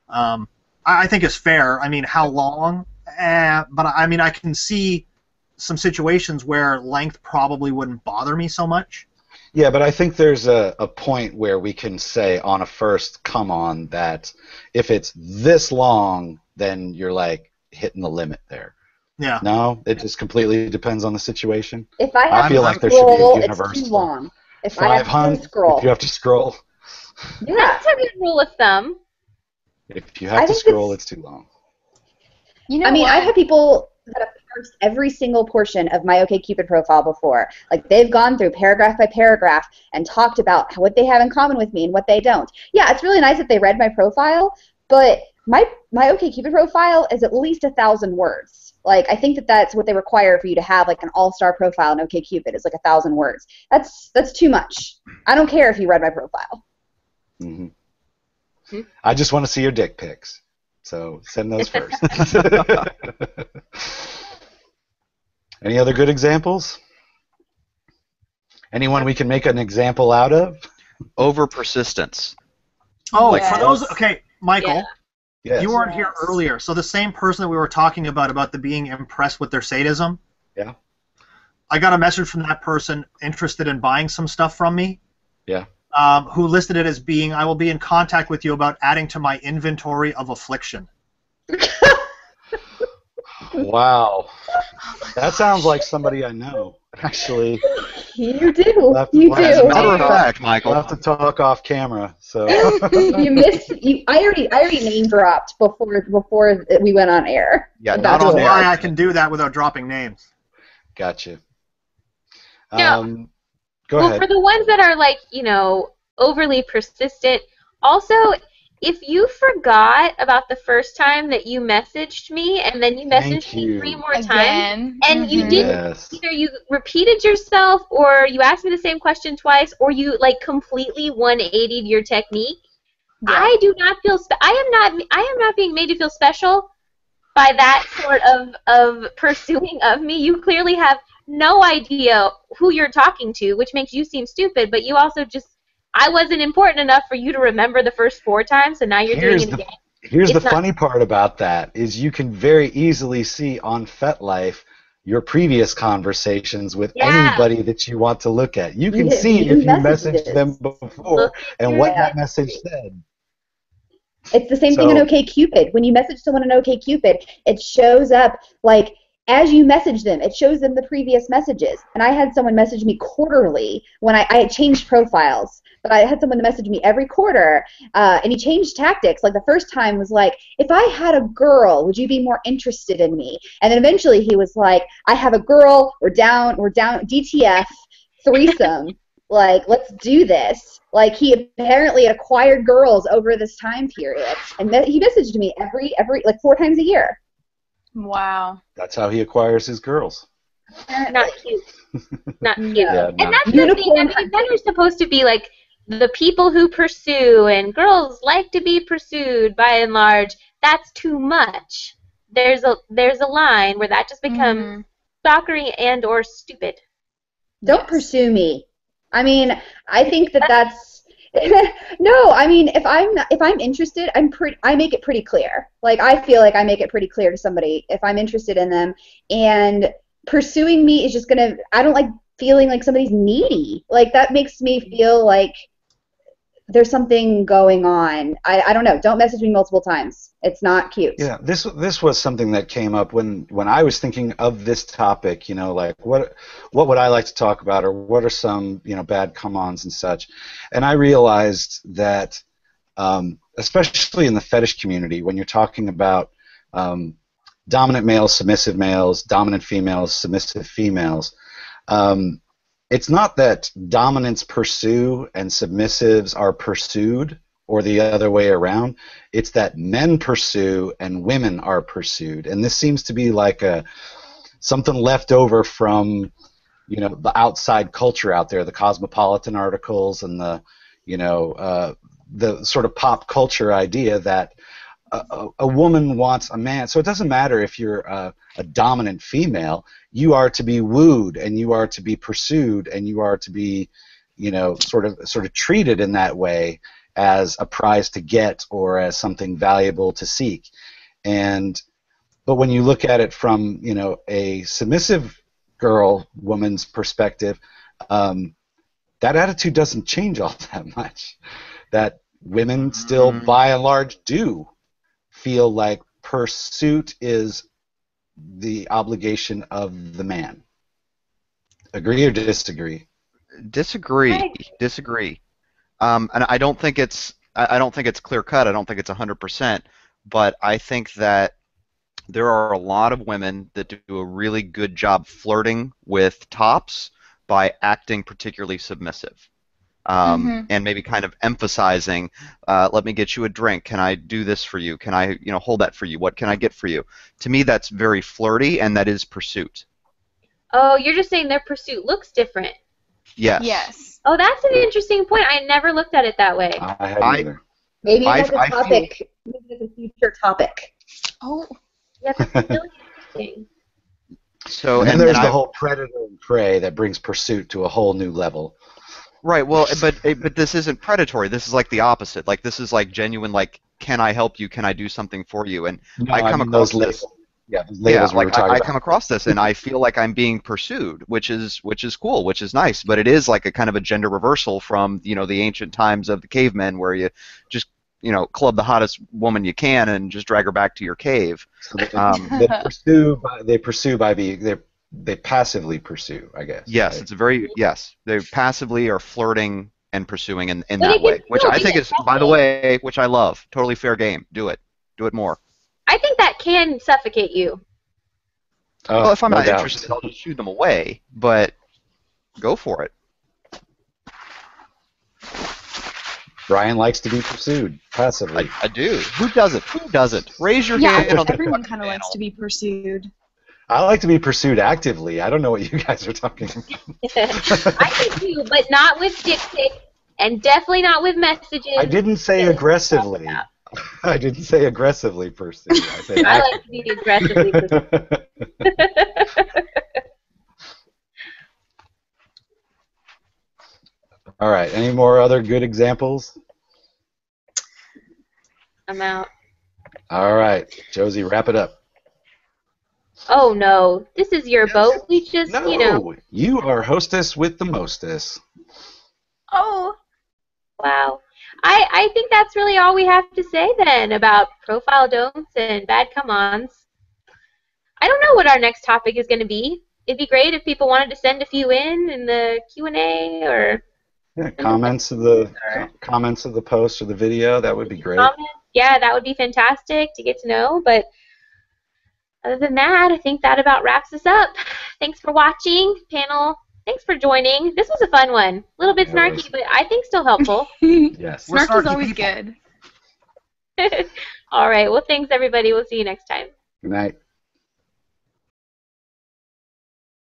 I think it's fair. I mean, how long? But I mean, I can see some situations where length probably wouldn't bother me so much. Yeah, but I think there's a point where we can say on a first come on that if it's this long, then you're like hitting the limit there. Yeah. No, it just completely depends on the situation. If I have feel to like there should be a scroll, universal. it's too long. If I have 500, to scroll. if you have to scroll. Yeah. That's a good rule of thumb. If you have to scroll, it's too long. I mean, I've had people that have parsed every single portion of my OkCupid profile before. Like, they've gone through paragraph by paragraph and talked about what they have in common with me and what they don't. Yeah, it's really nice that they read my profile, but my OkCupid profile is at least 1,000 words. Like, I think that's what they require for you to have, like, an all-star profile in OkCupid. It's like 1,000 words. That's too much. I don't care if you read my profile. Mm-hmm. I just want to see your dick pics. So send those first. Any other good examples? Anyone we can make an example out of? Over persistence. Oh, Yes. for those, okay, Michael. Yeah. Yes. You weren't here earlier, so the same person that we were talking about the being impressed with their sadism. Yeah. I got a message from that person interested in buying some stuff from me. Yeah. Who listed it as being, I will be in contact with you about adding to my inventory of affliction. Wow. That sounds like somebody I know, actually. You do. You As a matter of fact, Michael. We'll have to talk off camera. So. You missed. I already name dropped before we went on air. Yeah, That's not on why air. I can do that without dropping names. Gotcha. Yeah. Go Well, ahead. for the ones that are like, overly persistent, also, if you forgot about the first time that you messaged me and then you messaged me 3 more times Again. and you didn't, Yes. either you repeated yourself or you asked me the same question twice or you like completely 180'd your technique, Yeah. I do not feel I am not being made to feel special by that sort of pursuing of me. You clearly have no idea who you're talking to, which makes you seem stupid, but you also I wasn't important enough for you to remember the first 4 times, so now you're doing it again. Here's the It's not- funny part about that is you can very easily see on FetLife your previous conversations with Yeah. anybody that you want to look at. You can Yeah, see new if you messaged them before Look and at what your- that message said. It's the same thing in OkCupid. When you message someone in OkCupid, it shows up like as you message them, it shows them the previous messages. And I had someone message me quarterly when I had changed profiles. But I had someone message me every quarter, and he changed tactics. Like the first time was like, if I had a girl, would you be more interested in me? And then eventually he was like, I have a girl, we're down, DTF, threesome, like, let's do this. Like, he apparently acquired girls over this time period. And he messaged me every like 4 times a year. Wow. That's how he acquires his girls. Not cute. Not cute. Yeah, And that's the thing. I mean, men are supposed to be like the people who pursue, and girls like to be pursued by and large. That's too much. There's a line where that just becomes stalkery and or stupid. Don't pursue me. I mean, I think that's no. I mean, if I'm interested, I make it pretty clear. Like, I feel like I make it pretty clear to somebody if I'm interested in them, and pursuing me is just gonna. I don't like feeling like somebody's needy. Like, that makes me feel like there's something going on. I don't know. Don't message me multiple times. It's not cute. Yeah, this was something that came up when I was thinking of this topic. You know, like what would I like to talk about, or what are some bad come-ons and such. And I realized that, especially in the fetish community, when you're talking about dominant males, submissive males, dominant females, submissive females. It's not that dominants pursue and submissives are pursued, or the other way around. It's that men pursue and women are pursued. And this seems to be like something left over from the outside culture out there, the Cosmopolitan articles and the sort of pop culture idea that a woman wants a man. So it doesn't matter if you're a dominant female. You are to be wooed, and you are to be pursued, and you are to be, sort of treated in that way as a prize to get or as something valuable to seek. But when you look at it from a submissive woman's perspective, that attitude doesn't change all that much. That women still, by and large, do feel like pursuit is the obligation of the man. Agree or disagree? Disagree. And I don't think it's clear cut. I don't think it's 100%. But I think that there are a lot of women that do a really good job flirting with tops by acting particularly submissive. And maybe kind of emphasizing, let me get you a drink. Can I do this for you? Can I, hold that for you? What can I get for you? To me, that's very flirty, and that is pursuit. Oh, you're just saying their pursuit looks different. Yes. Yes. Oh, that's an interesting point. I never looked at it that way. I hadn't either. Maybe that's a topic. Maybe that's a future topic. Oh. Yeah, that's really interesting. So, and then there's the whole predator and prey that brings pursuit to a whole new level. Right. Well, but this isn't predatory. This is like the opposite. Like, this is like genuine. Like, can I help you? Can I do something for you? And I come across this. I come across this, and I feel like I'm being pursued, which is cool, which is nice. But it is like a kind of a gender reversal from the ancient times of the cavemen, where you just club the hottest woman you can and just drag her back to your cave. So they passively pursue, I guess. Yes, right? They passively are flirting and pursuing in that way, which I think is, by the way, which I love. Totally fair game. Do it more. I think that can suffocate you. Well, if I'm not interested, I'll just shoo them away. But go for it. Brian likes to be pursued passively. I do. Who doesn't? Raise your hand. Yeah, everyone kind of likes to be pursued. I like to be pursued actively. I don't know what you guys are talking about. I do too, but not with dick pics, and definitely not with messages. I didn't say aggressively. I didn't say aggressively pursued. I said I like to be aggressively pursued. All right. Any more other good examples? I'm out. All right. Josie, wrap it up. Oh, no. This is your boat. We just, No, you are hostess with the mostess. Oh. Wow. I think that's really all we have to say then about profile don'ts and bad come-ons. I don't know what our next topic is going to be. It'd be great if people wanted to send a few in the Q&A or comments of the post or the video. That would be great. comments. Yeah, that would be fantastic to get to know. But other than that, I think that about wraps us up. Thanks for watching, panel. Thanks for joining. This was a fun one. A little bit snarky, but I think still helpful. Yes. Snark is snarky always people. good. All right. Well, thanks, everybody. We'll see you next time. Good night.